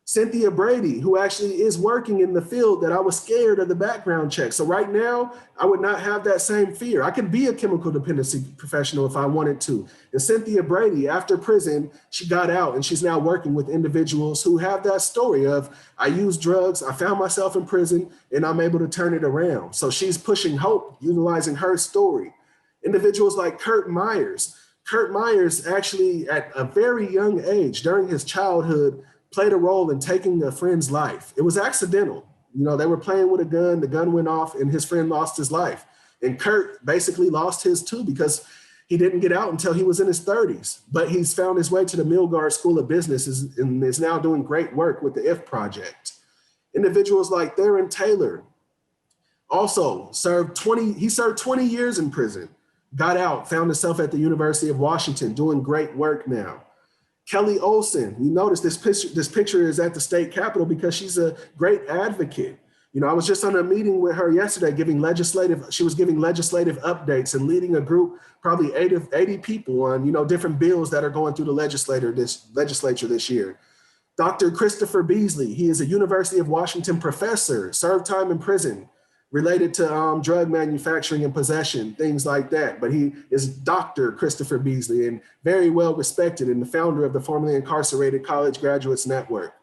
Cynthia Brady, who actually is working in the field that I was scared of the background check. So right now, I would not have that same fear. I could be a chemical dependency professional if I wanted to. And Cynthia Brady, after prison, she got out and she's now working with individuals who have that story of, I used drugs, I found myself in prison, and I'm able to turn it around. So she's pushing hope, utilizing her story. Individuals like Kurt Myers. Kurt Myers actually, at a very young age, during his childhood, played a role in taking a friend's life. It was accidental. You know, they were playing with a gun, the gun went off, and his friend lost his life. And Kurt basically lost his too because he didn't get out until he was in his 30s. But he's found his way to the Milgard School of Business and is now doing great work with the IF Project. Individuals like Theron Taylor also served 20 years in prison, got out, found himself at the University of Washington doing great work now. Kelly Olsen, you notice this picture is at the state capitol because she's a great advocate. You know, I was just on a meeting with her yesterday she was giving legislative updates and leading a group, probably 80 people on, you know, different bills that are going through the legislature this year. Dr. Christopher Beasley, he is a University of Washington professor, served time in prison related to drug manufacturing and possession, things like that. But he is Dr. Christopher Beasley and very well respected and the founder of the formerly incarcerated College Graduates Network.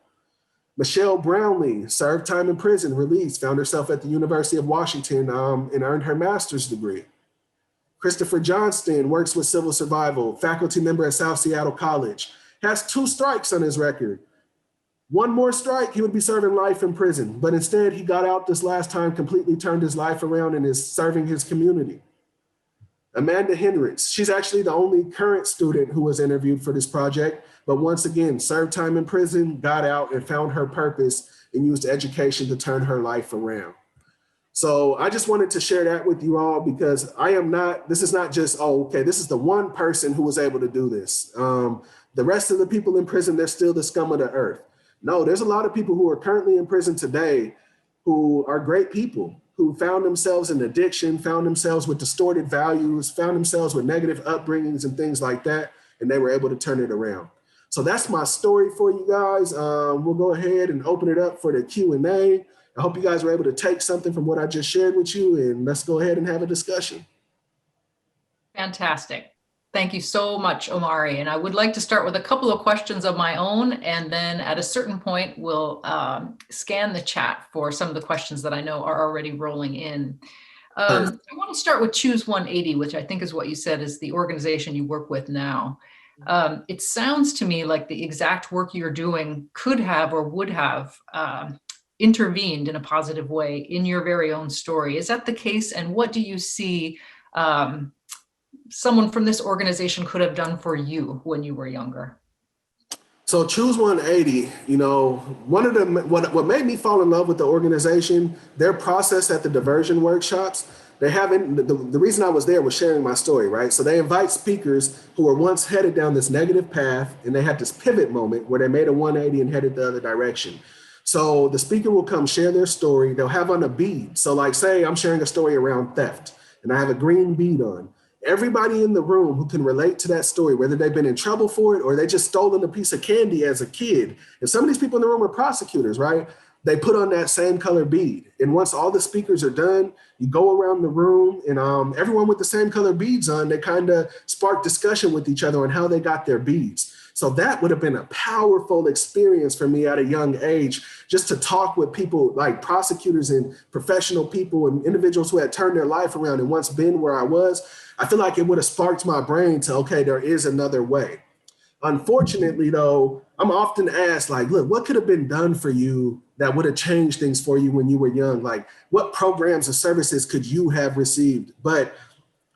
Michelle Brownlee served time in prison, released, found herself at the University of Washington and earned her master's degree. Christopher Johnston works with Civil Survival, faculty member at South Seattle College, has 2 strikes on his record. One more strike, he would be serving life in prison, but instead he got out this last time, completely turned his life around and is serving his community. Amanda Hendrix, she's actually the only current student who was interviewed for this project, but once again, served time in prison, got out and found her purpose and used education to turn her life around. So I just wanted to share that with you all because this is not just, this is the one person who was able to do this. The rest of the people in prison, they're still the scum of the earth. No, there's a lot of people who are currently in prison today who are great people, who found themselves in addiction, found themselves with distorted values, found themselves with negative upbringings and things like that, and they were able to turn it around. So that's my story for you guys. We'll go ahead and open it up for the Q&A. I hope you guys were able to take something from what I just shared with you, and let's go ahead and have a discussion. Fantastic. Thank you so much, Omari. And I would like to start with a couple of questions of my own, and then at a certain point, we'll scan the chat for some of the questions that I know are already rolling in. I want to start with Choose 180, which I think is what you said is the organization you work with now. It sounds to me like the exact work you're doing could have or would have intervened in a positive way in your very own story. Is that the case? And what do you see someone from this organization could have done for you when you were younger? So Choose 180, you know, what made me fall in love with the organization, their process at the diversion workshops, they haven't, the reason I was there was sharing my story, right? So they invite speakers who were once headed down this negative path, and they had this pivot moment where they made a 180 and headed the other direction. So the speaker will come share their story. They'll have on a bead. So like say I'm sharing a story around theft and I have a green bead on. Everybody in the room who can relate to that story, whether they've been in trouble for it or they just stolen a piece of candy as a kid. And some of these people in the room are prosecutors, right? They put on that same color bead. And once all the speakers are done, you go around the room and everyone with the same color beads on, they kind of spark discussion with each other on how they got their beads. So that would have been a powerful experience for me at a young age, just to talk with people like prosecutors and professional people and individuals who had turned their life around and once been where I was. I feel like it would have sparked my brain to, okay, there is another way. Unfortunately, though, I'm often asked, like, look, what could have been done for you that would have changed things for you when you were young? Like, what programs or services could you have received? But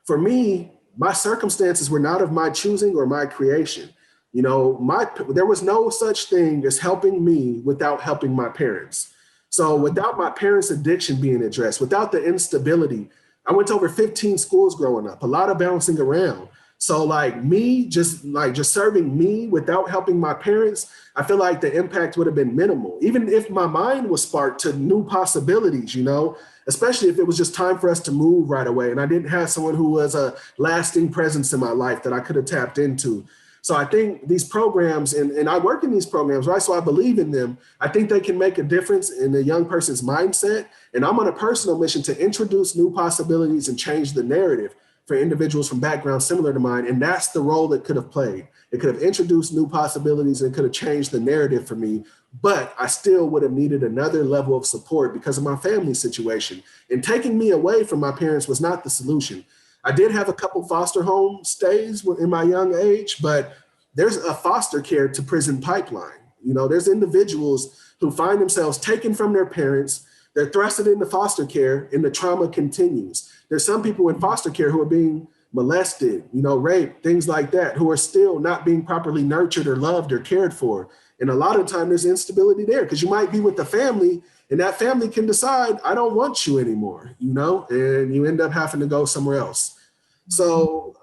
for me, my circumstances were not of my choosing or my creation. You know, there was no such thing as helping me without helping my parents. So without my parents' addiction being addressed, without the instability, I went to over 15 schools growing up, a lot of bouncing around. So like me, just serving me without helping my parents, I feel like the impact would have been minimal. Even if my mind was sparked to new possibilities, you know, especially if it was just time for us to move right away. And I didn't have someone who was a lasting presence in my life that I could have tapped into. So I think these programs, and I work in these programs, right? So I believe in them. I think they can make a difference in a young person's mindset. And I'm on a personal mission to introduce new possibilities and change the narrative for individuals from backgrounds similar to mine. And that's the role it could have played. It could have introduced new possibilities and could have changed the narrative for me. But I still would have needed another level of support because of my family situation. And taking me away from my parents was not the solution. I did have a couple foster home stays in my young age, but there's a foster care to prison pipeline. You know, there's individuals who find themselves taken from their parents, they're thrusted into foster care, and the trauma continues. There's some people in foster care who are being molested, you know, raped, things like that, who are still not being properly nurtured or loved or cared for. And a lot of the time there's instability there because you might be with the family and that family can decide, I don't want you anymore, you know, and you end up having to go somewhere else. So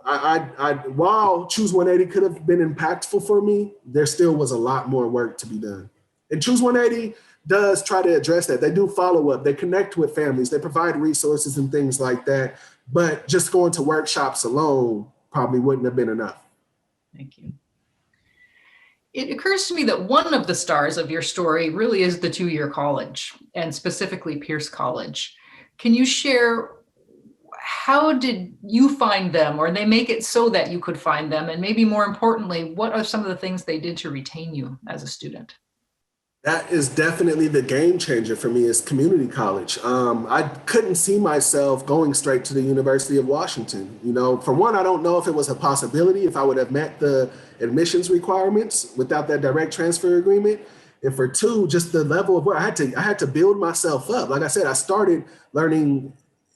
while Choose 180 could have been impactful for me, there still was a lot more work to be done. And Choose 180 does try to address that. They do follow up, they connect with families, they provide resources and things like that. But just going to workshops alone probably wouldn't have been enough. Thank you. It occurs to me that one of the stars of your story really is the two-year college, and specifically Pierce College. Can you share, how did you find them, or they make it so that you could find them? And maybe more importantly, what are some of the things they did to retain you as a student? That is definitely the game changer for me, is community college. I couldn't see myself going straight to the University of Washington. You know, for one, I don't know if it was a possibility, if I would have met the admissions requirements without that direct transfer agreement. And for two, just the level of work, I had to build myself up. Like I said, I started learning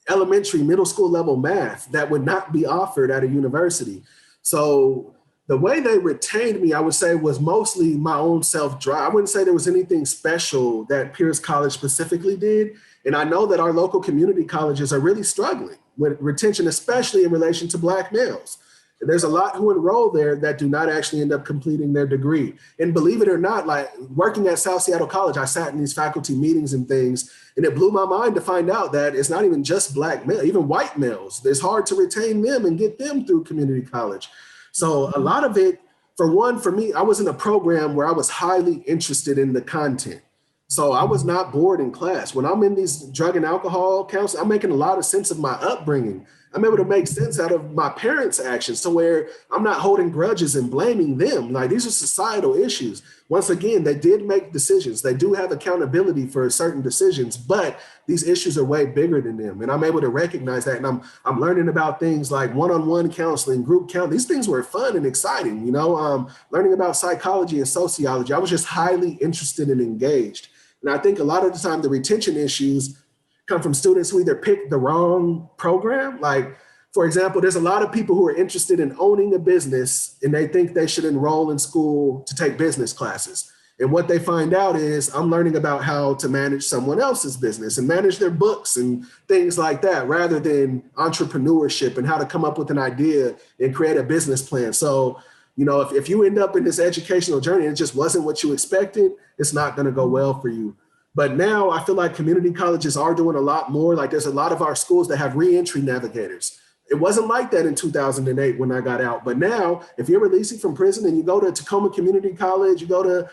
elementary, middle school level math that would not be offered at a university. So the way they retained me, I would say, was mostly my own self-drive. I wouldn't say there was anything special that Pierce College specifically did. And I know that our local community colleges are really struggling with retention, especially in relation to Black males. And there's a lot who enroll there that do not actually end up completing their degree. And believe it or not, like working at South Seattle College, I sat in these faculty meetings and things, and it blew my mind to find out that it's not even just Black males, even white males. It's hard to retain them and get them through community college. So a lot of it, for one, for me, I was in a program where I was highly interested in the content. So I was not bored in class. When I'm in these drug and alcohol counseling, I'm making a lot of sense of my upbringing. I'm able to make sense out of my parents' actions to where I'm not holding grudges and blaming them. Like, these are societal issues. Once again, they did make decisions. They do have accountability for certain decisions, but these issues are way bigger than them. And I'm able to recognize that. And I'm learning about things like one-on-one counseling, group counseling. These things were fun and exciting, learning about psychology and sociology. I was just highly interested and engaged. And I think a lot of the time the retention issues come from students who either pick the wrong program. Like, for example, there's a lot of people who are interested in owning a business and they think they should enroll in school to take business classes. And what they find out is I'm learning about how to manage someone else's business and manage their books and things like that, rather than entrepreneurship and how to come up with an idea and create a business plan. So, if you end up in this educational journey and it just wasn't what you expected, it's not going to go well for you. But now I feel like community colleges are doing a lot more. Like, there's a lot of our schools that have reentry navigators. It wasn't like that in 2008 when I got out. But now, if you're releasing from prison and you go to Tacoma Community College, you go to,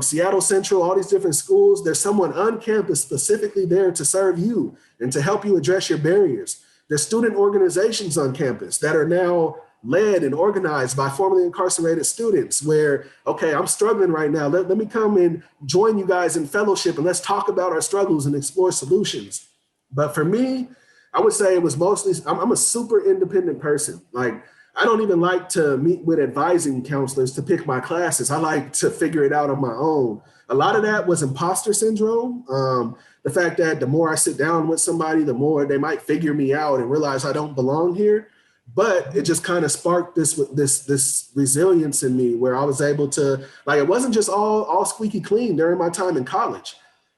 Seattle Central, all these different schools, there's someone on campus specifically there to serve you and to help you address your barriers. There's student organizations on campus that are now led and organized by formerly incarcerated students where, okay, I'm struggling right now. Let me come and join you guys in fellowship and let's talk about our struggles and explore solutions. But for me, I would say it was mostly, I'm a super independent person. Like, I don't even like to meet with advising counselors to pick my classes. I like to figure it out on my own. A lot of that was impostor syndrome. The fact that the more I sit down with somebody, the more they might figure me out and realize I don't belong here. But it just kind of sparked this resilience in me where I was able to, like, it wasn't just all squeaky clean during my time in college.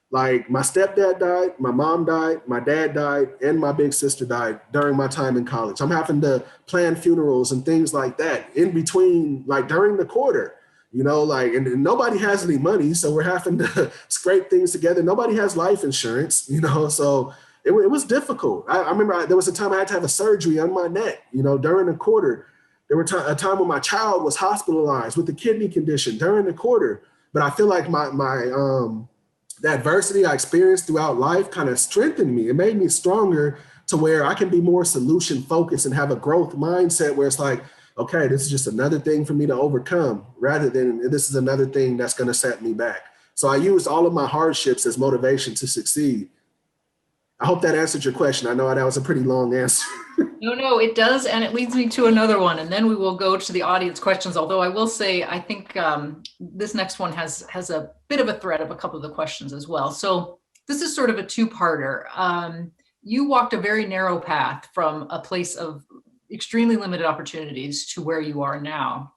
Like, my stepdad died, my mom died, my dad died, and my big sister died during my time in college. I'm having to plan funerals and things like that in between, like during the quarter, and nobody has any money. So we're having to scrape things together. Nobody has life insurance, so it was difficult. I remember there was a time I had to have a surgery on my neck, during the quarter. There were a time when my child was hospitalized with a kidney condition during the quarter. But I feel like the adversity I experienced throughout life kind of strengthened me. It made me stronger to where I can be more solution focused and have a growth mindset where it's like, okay, this is just another thing for me to overcome rather than this is another thing that's going to set me back. So I used all of my hardships as motivation to succeed. I hope that answered your question. I know that was a pretty long answer. No, it does. And it leads me to another one. And then we will go to the audience questions. Although I will say, I think this next one has a bit of a thread of a couple of the questions as well. So this is sort of a two-parter. You walked a very narrow path from a place of extremely limited opportunities to where you are now.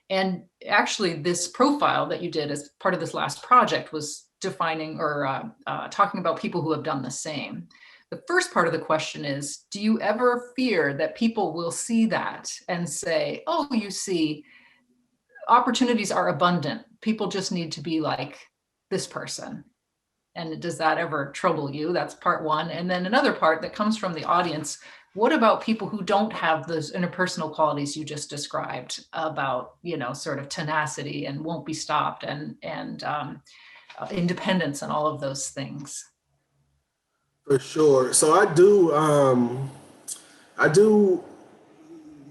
And actually, this profile that you did as part of this last project was defining or talking about people who have done the same. The first part of the question is, do you ever fear that people will see that and say, oh, you see, opportunities are abundant. People just need to be like this person. And does that ever trouble you? That's part one. And then another part that comes from the audience, what about people who don't have those interpersonal qualities you just described about, sort of tenacity and won't be stopped and independence and all of those things? For sure. So I do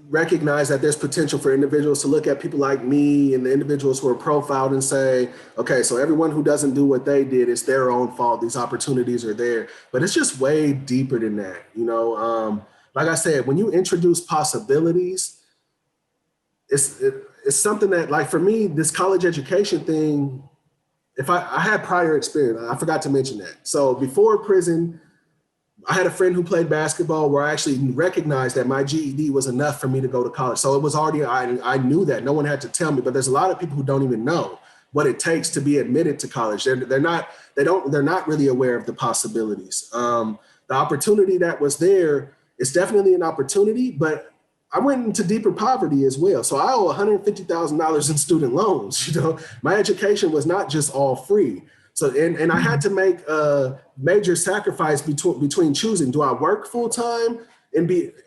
recognize that there's potential for individuals to look at people like me and the individuals who are profiled and say, okay, so everyone who doesn't do what they did, it's their own fault. These opportunities are there, but it's just way deeper than that. Like I said, when you introduce possibilities, it's something that, like, for me, this college education thing, if I had prior experience, I forgot to mention that. So before prison, I had a friend who played basketball where I actually recognized that my GED was enough for me to go to college. So it was already, I knew that. No one had to tell me, but there's a lot of people who don't even know what it takes to be admitted to college. They're not really aware of the possibilities. The opportunity that was there is definitely an opportunity, but I went into deeper poverty as well. So I owe $150,000 in student loans. My education was not just all free. So, and I had to make a major sacrifice between choosing, do I work full-time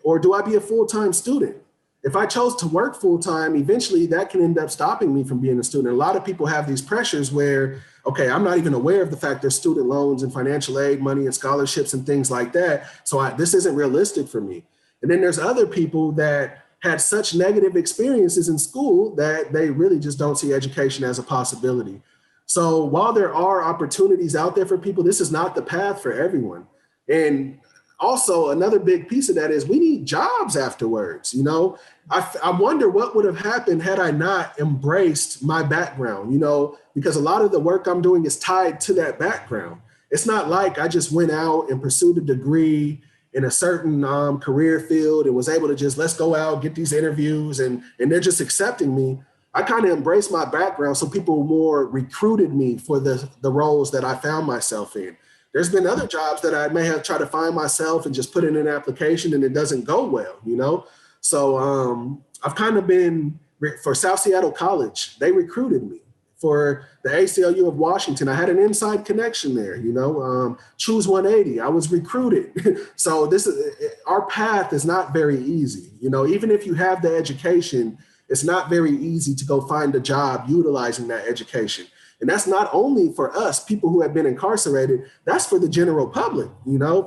or do I be a full-time student? If I chose to work full-time, eventually that can end up stopping me from being a student. A lot of people have these pressures where okay, I'm not even aware of the fact there's student loans and financial aid money and scholarships and things like that. So this isn't realistic for me. And then there's other people that had such negative experiences in school that they really just don't see education as a possibility. So while there are opportunities out there for people, this is not the path for everyone. And also another big piece of that is we need jobs afterwards. You know, I wonder what would have happened had I not embraced my background, you know, because a lot of the work I'm doing is tied to that background. It's not like I just went out and pursued a degree in a certain career field and was able to just, let's go out, get these interviews and they're just accepting me. I kind of embraced my background, so people more recruited me for the roles that I found myself in. There's been other jobs that I may have tried to find myself and just put in an application and it doesn't go well, you know? So I've kind of been, for South Seattle College, they recruited me. For the ACLU of Washington, I had an inside connection there, you know? Choose 180, I was recruited. So our path is not very easy. You know, even if you have the education, it's not very easy to go find a job utilizing that education. And that's not only for us, people who have been incarcerated, that's for the general public, you know,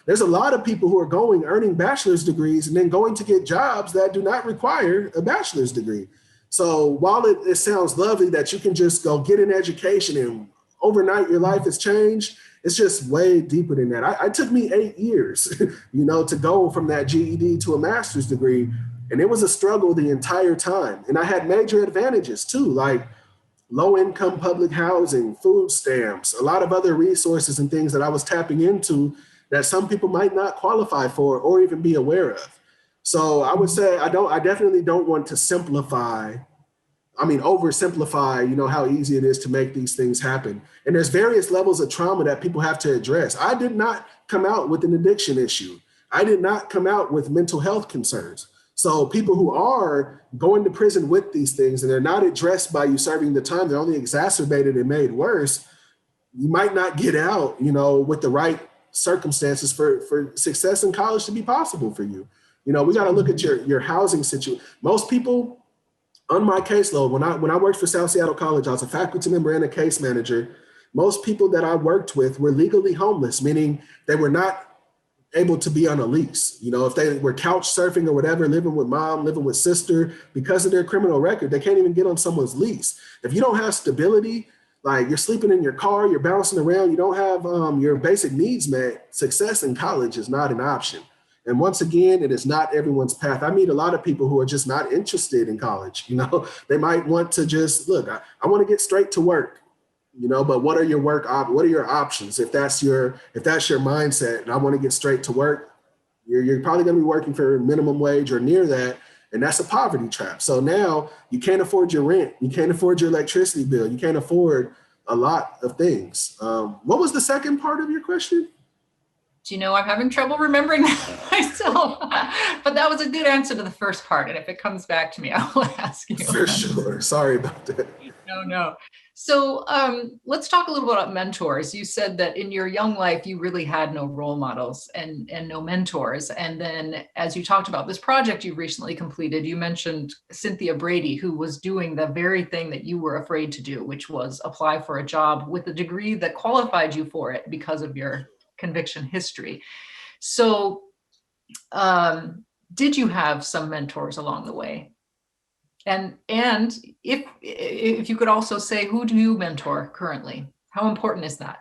there's a lot of people who are earning bachelor's degrees and then going to get jobs that do not require a bachelor's degree. So while it sounds lovely that you can just go get an education and overnight your life has changed, it's just way deeper than that. It took me 8 years, you know, to go from that GED to a master's degree. And it was a struggle the entire time. And I had major advantages too, like low-income public housing, food stamps, a lot of other resources and things that I was tapping into that some people might not qualify for or even be aware of. So I would say I definitely don't want to oversimplify, you know, how easy it is to make these things happen. And there's various levels of trauma that people have to address. I did not come out with an addiction issue. I did not come out with mental health concerns. So people who are going to prison with these things and they're not addressed by you serving the time, they're only exacerbated and made worse, you might not get out, you know, with the right circumstances for success in college to be possible for you. You know, we got to look at your housing situation. Most people on my caseload, when I worked for South Seattle College, I was a faculty member and a case manager. Most people that I worked with were legally homeless, meaning they were not able to be on a lease. You know, if they were couch surfing or whatever, living with mom, living with sister, because of their criminal record, they can't even get on someone's lease. If you don't have stability, like you're sleeping in your car, you're bouncing around, you don't have your basic needs met, success in college is not an option. And once again, it is not everyone's path. I meet a lot of people who are just not interested in college. You know, they might want to just, look, I want to get straight to work. You know, but what are your options? If that's your mindset and I want to get straight to work, you're probably going to be working for minimum wage or near that. And that's a poverty trap. So now you can't afford your rent. You can't afford your electricity bill. You can't afford a lot of things. What was the second part of your question? Do you know, I'm having trouble remembering that myself, but that was a good answer to the first part. And if it comes back to me, I will ask you. For sure. Sorry about that. No. So let's talk a little bit about mentors. You said that in your young life, you really had no role models and no mentors. And then as you talked about this project you recently completed, you mentioned Cynthia Brady, who was doing the very thing that you were afraid to do, which was apply for a job with a degree that qualified you for it because of your conviction history. So did you have some mentors along the way? And if you could also say, who do you mentor currently? How important is that?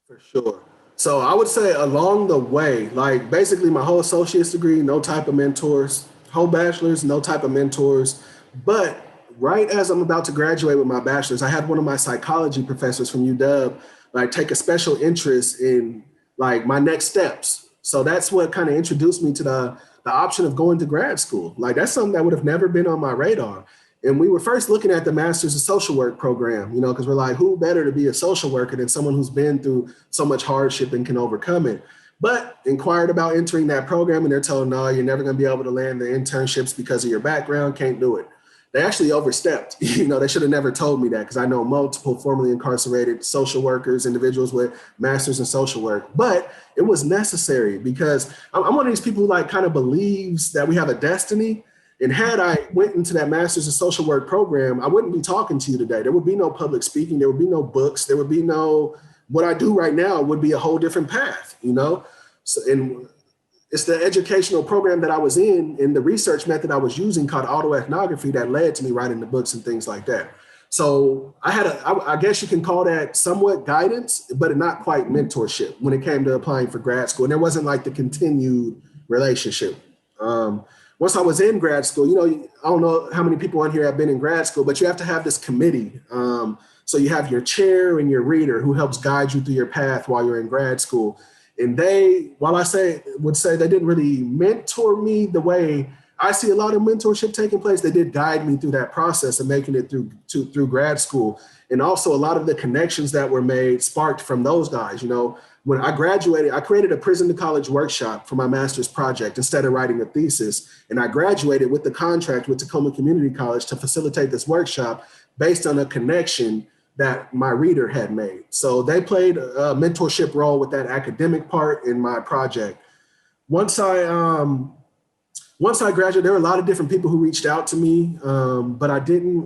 For sure. So I would say along the way, like basically my whole associate's degree, no type of mentors, whole bachelor's, no type of mentors. But right as I'm about to graduate with my bachelor's, I had one of my psychology professors from UW like take a special interest in like my next steps. So that's what kind of introduced me to the option of going to grad school. Like that's something that would have never been on my radar. And we were first looking at the Master's of Social Work program, you know, because we're like, who better to be a social worker than someone who's been through so much hardship and can overcome it? But inquired about entering that program and they're told, no, you're never going to be able to land the internships because of your background, can't do it. They actually overstepped. You know, they should have never told me that because I know multiple formerly incarcerated social workers, individuals with masters in social work, but it was necessary because I'm one of these people who like kind of believes that we have a destiny. And had I went into that master's in social work program, I wouldn't be talking to you today. There would be no public speaking. There would be no books. There would be no, what I do right now would be a whole different path, you know? So, and it's the educational program that I was in and the research method I was using called autoethnography that led to me writing the books and things like that. So I guess you can call that somewhat guidance, but not quite mentorship when it came to applying for grad school. And there wasn't like the continued relationship. Once I was in grad school, you know, I don't know how many people on here have been in grad school, but you have to have this committee. So you have your chair and your reader who helps guide you through your path while you're in grad school. And they, while I would say they didn't really mentor me the way I see a lot of mentorship taking place, they did guide me through that process of making it through grad school. And also a lot of the connections that were made sparked from those guys. You know, when I graduated, I created a prison to college workshop for my master's project instead of writing a thesis. And I graduated with the contract with Tacoma Community College to facilitate this workshop based on a connection that my reader had made. So they played a mentorship role with that academic part in my project. Once I graduated, there were a lot of different people who reached out to me, but I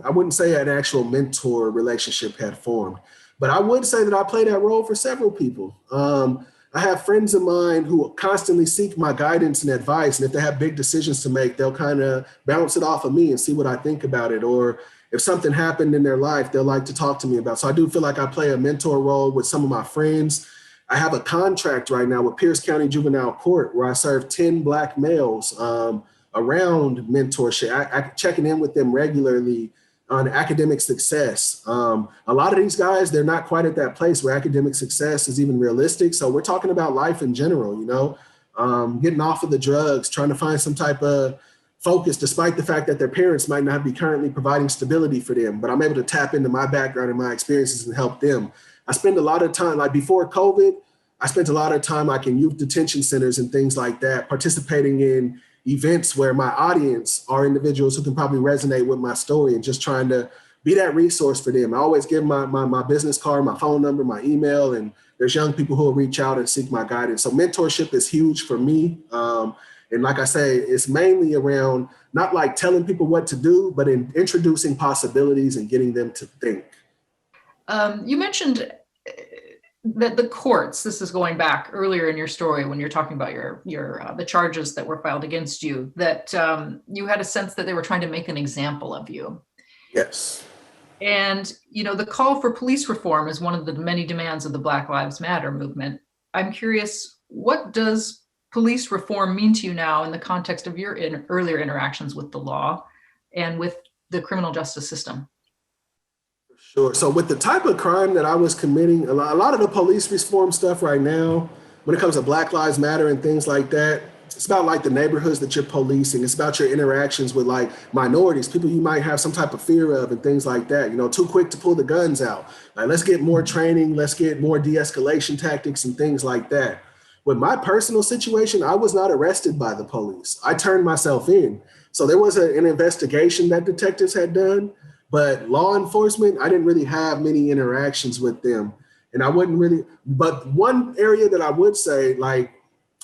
wouldn't say an actual mentor relationship had formed. But I would say that I played that role for several people. I have friends of mine who constantly seek my guidance and advice. And if they have big decisions to make, they'll kind of bounce it off of me and see what I think about it. Or if something happened in their life, they'll like to talk to me about. So I do feel like I play a mentor role with some of my friends. I have a contract right now with Pierce County Juvenile Court where I serve 10 Black males around mentorship. I checking in with them regularly on academic success. A lot of these guys, they're not quite at that place where academic success is even realistic. So we're talking about life in general, you know, getting off of the drugs, trying to find some type of focus, despite the fact that their parents might not be currently providing stability for them. But I'm able to tap into my background and my experiences and help them. I spend a lot of time, like before COVID, I spent a lot of time like in youth detention centers and things like that, participating in events where my audience are individuals who can probably resonate with my story and just trying to be that resource for them. I always give my business card, my phone number, my email, and there's young people who will reach out and seek my guidance. So mentorship is huge for me. And like I say, it's mainly around not like telling people what to do, but in introducing possibilities and getting them to think. You mentioned that the courts, this is going back earlier in your story when you're talking about the charges that were filed against you, that you had a sense that they were trying to make an example of you. Yes. And, you know, the call for police reform is one of the many demands of the Black Lives Matter movement. I'm curious, what does police reform mean to you now in the context of your earlier interactions with the law and with the criminal justice system? Sure. So with the type of crime that I was committing, a lot of the police reform stuff right now, when it comes to Black Lives Matter and things like that, it's about like the neighborhoods that you're policing. It's about your interactions with like minorities, people you might have some type of fear of and things like that. You know, too quick to pull the guns out. Like, let's get more training. Let's get more de-escalation tactics and things like that. With my personal situation, I was not arrested by the police. I turned myself in. So there was an investigation that detectives had done, but law enforcement, I didn't really have many interactions with them. And I wouldn't really, but one area that I would say, like,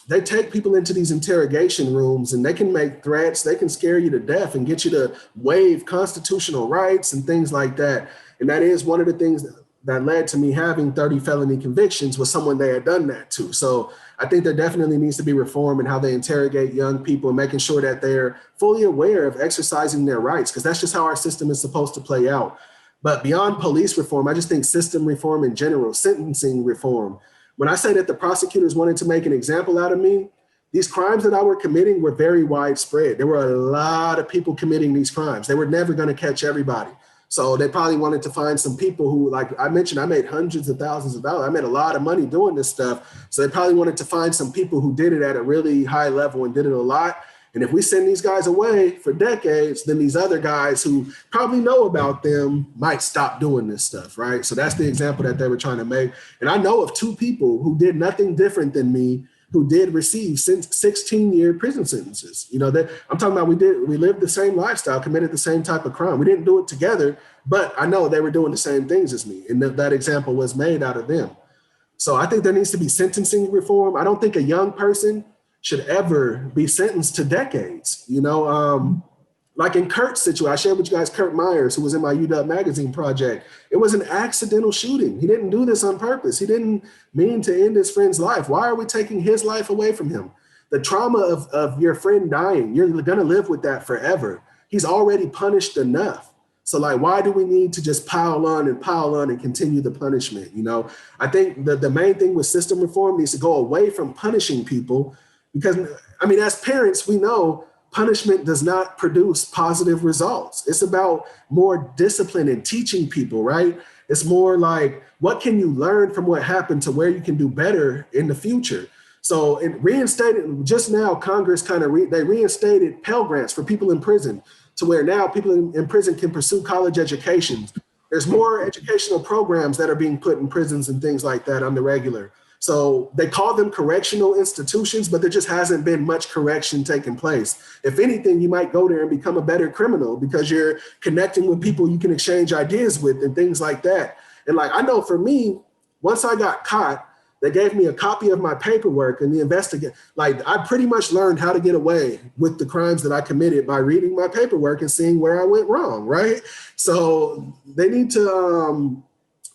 they take people into these interrogation rooms and they can make threats, they can scare you to death and get you to waive constitutional rights and things like that. And that is one of the things that led to me having 30 felony convictions was someone they had done that to. So I think there definitely needs to be reform in how they interrogate young people and making sure that they're fully aware of exercising their rights, because that's just how our system is supposed to play out. But beyond police reform, I just think system reform in general, sentencing reform. When I say that the prosecutors wanted to make an example out of me, these crimes that I were committing were very widespread. There were a lot of people committing these crimes. They were never going to catch everybody. So they probably wanted to find some people who, like I mentioned, I made hundreds of thousands of dollars. I made a lot of money doing this stuff. So they probably wanted to find some people who did it at a really high level and did it a lot. And if we send these guys away for decades, then these other guys who probably know about them might stop doing this stuff, right? So that's the example that they were trying to make. And I know of two people who did nothing different than me who did receive 16-year prison sentences. You know, I'm talking about we lived the same lifestyle, committed the same type of crime. We didn't do it together, but I know they were doing the same things as me. And that example was made out of them. So I think there needs to be sentencing reform. I don't think a young person should ever be sentenced to decades. You know, Like in Kurt's situation, I shared with you guys Kurt Myers, who was in my UW magazine project. It was an accidental shooting. He didn't do this on purpose. He didn't mean to end his friend's life. Why are we taking his life away from him? The trauma of your friend dying, you're gonna live with that forever. He's already punished enough. So like, why do we need to just pile on and continue the punishment? You know, I think the main thing with system reform needs to go away from punishing people, because I mean, as parents, we know punishment does not produce positive results. It's about more discipline and teaching people, right? It's more like, what can you learn from what happened to where you can do better in the future? So it reinstated, just now Congress they reinstated Pell Grants for people in prison, to where now people in prison can pursue college educations. There's more educational programs that are being put in prisons and things like that on the regular. So they call them correctional institutions, but there just hasn't been much correction taking place. If anything, you might go there and become a better criminal because you're connecting with people you can exchange ideas with and things like that. And like, I know for me, once I got caught, they gave me a copy of my paperwork, and the investigator, like, I pretty much learned how to get away with the crimes that I committed by reading my paperwork and seeing where I went wrong, right? So they need to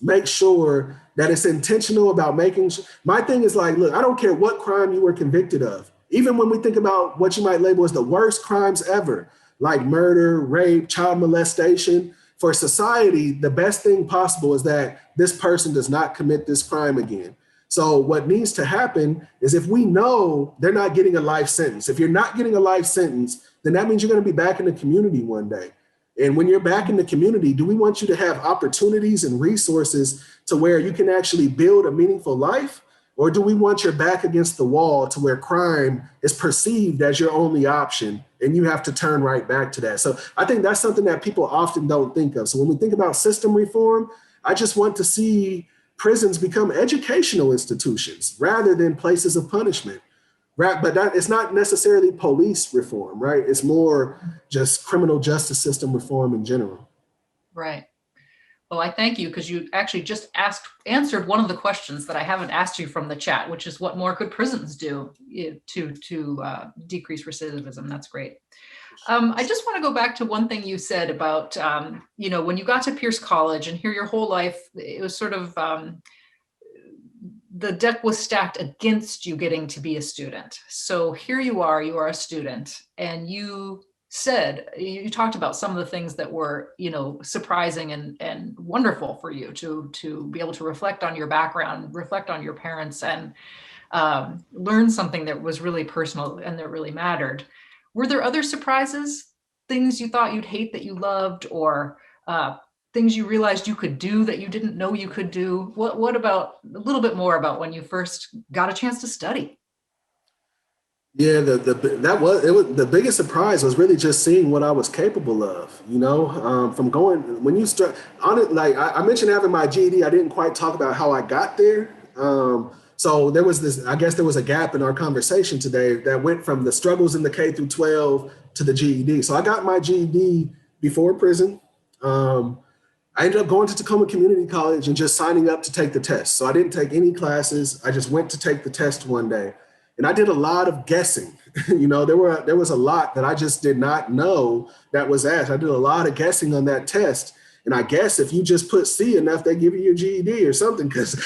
make sure that it's intentional about making sure. My thing is like, look, I don't care what crime you were convicted of. Even when we think about what you might label as the worst crimes ever, like murder, rape, child molestation, for society, the best thing possible is that this person does not commit this crime again. So what needs to happen is, if we know they're not getting a life sentence, if you're not getting a life sentence, then that means you're going to be back in the community one day. And when you're back in the community, do we want you to have opportunities and resources to where you can actually build a meaningful life? Or do we want your back against the wall to where crime is perceived as your only option and you have to turn right back to that? So I think that's something that people often don't think of. So when we think about system reform, I just want to see prisons become educational institutions rather than places of punishment. Right, but it's not necessarily police reform, right? It's more just criminal justice system reform in general. Right. Well, I thank you, because you actually just answered one of the questions that I haven't asked you from the chat, which is, what more could prisons do to decrease recidivism? That's great. I just want to go back to one thing you said about, when you got to Pierce College, and here your whole life, it was sort of, the deck was stacked against you getting to be a student. So here you are a student, and you talked about some of the things that were, surprising and wonderful for you to be able to reflect on your background, reflect on your parents, and learn something that was really personal and that really mattered. Were there other surprises, things you thought you'd hate that you loved, or things you realized you could do that you didn't know you could do? What about a little bit more about when you first got a chance to study? Yeah, the biggest surprise was really just seeing what I was capable of, from going, when you start on it, like I mentioned having my GED, I didn't quite talk about how I got there. So there was a gap in our conversation today that went from the struggles in the K through 12 to the GED. So I got my GED before prison. I ended up going to Tacoma Community College and just signing up to take the test. So I didn't take any classes. I just went to take the test one day. And I did a lot of guessing. There was a lot that I just did not know that was asked. I did a lot of guessing on that test. And I guess if you just put C enough, they give you your GED or something, because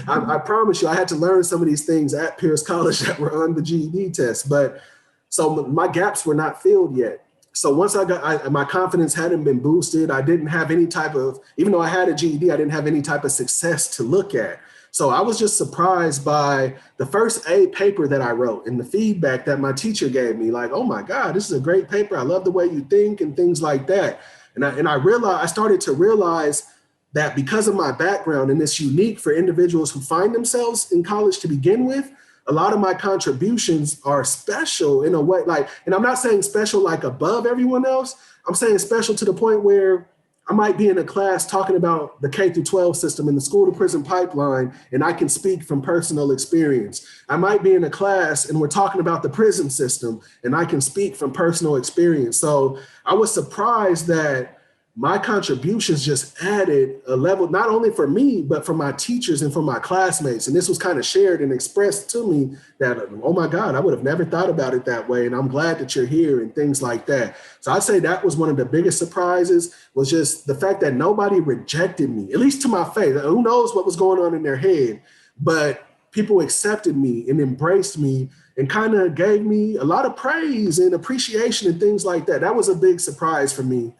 I promise you, I had to learn some of these things at Pierce College that were on the GED test. But so my gaps were not filled yet. So once my confidence hadn't been boosted, I didn't have any type of, even though I had a GED, I didn't have any type of success to look at. So I was just surprised by the first A paper that I wrote and the feedback that my teacher gave me, like, oh my God, this is a great paper. I love the way you think and things like that. And I started to realize that because of my background, and it's unique for individuals who find themselves in college to begin with, a lot of my contributions are special in a way, and I'm not saying special like above everyone else. I'm saying special to the point where I might be in a class talking about the K through 12 system and the school to prison pipeline, and I can speak from personal experience. I might be in a class and we're talking about the prison system, and I can speak from personal experience. So I was surprised that my contributions just added a level, not only for me, but for my teachers and for my classmates. And this was kind of shared and expressed to me that, oh my God, I would have never thought about it that way. And I'm glad that you're here and things like that. So I'd say that was one of the biggest surprises, was just the fact that nobody rejected me, at least to my face. Who knows what was going on in their head, but people accepted me and embraced me and kind of gave me a lot of praise and appreciation and things like that. That was a big surprise for me.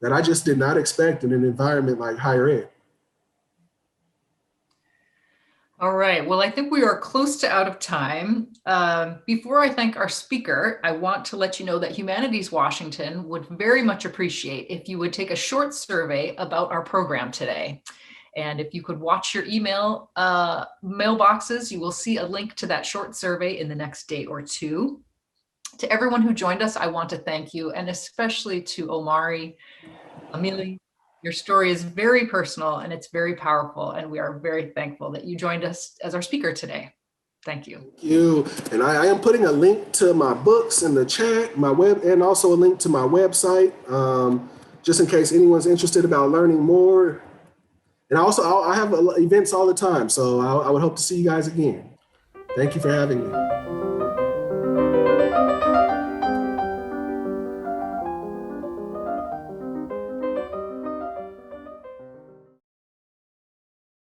That I just did not expect in an environment like higher ed. All right, well, I think we are close to out of time. Before I thank our speaker, I want to let you know that Humanities Washington would very much appreciate if you would take a short survey about our program today. And if you could watch your email mailboxes, you will see a link to that short survey in the next day or two. To everyone who joined us, I want to thank you, and especially to Omari Amili. Your story is very personal and it's very powerful, and we are very thankful that you joined us as our speaker today. Thank you. Thank you. And I am putting a link to my books in the chat, my web, and also a link to my website, just in case anyone's interested about learning more. And also, I have events all the time, so I would hope to see you guys again. Thank you for having me.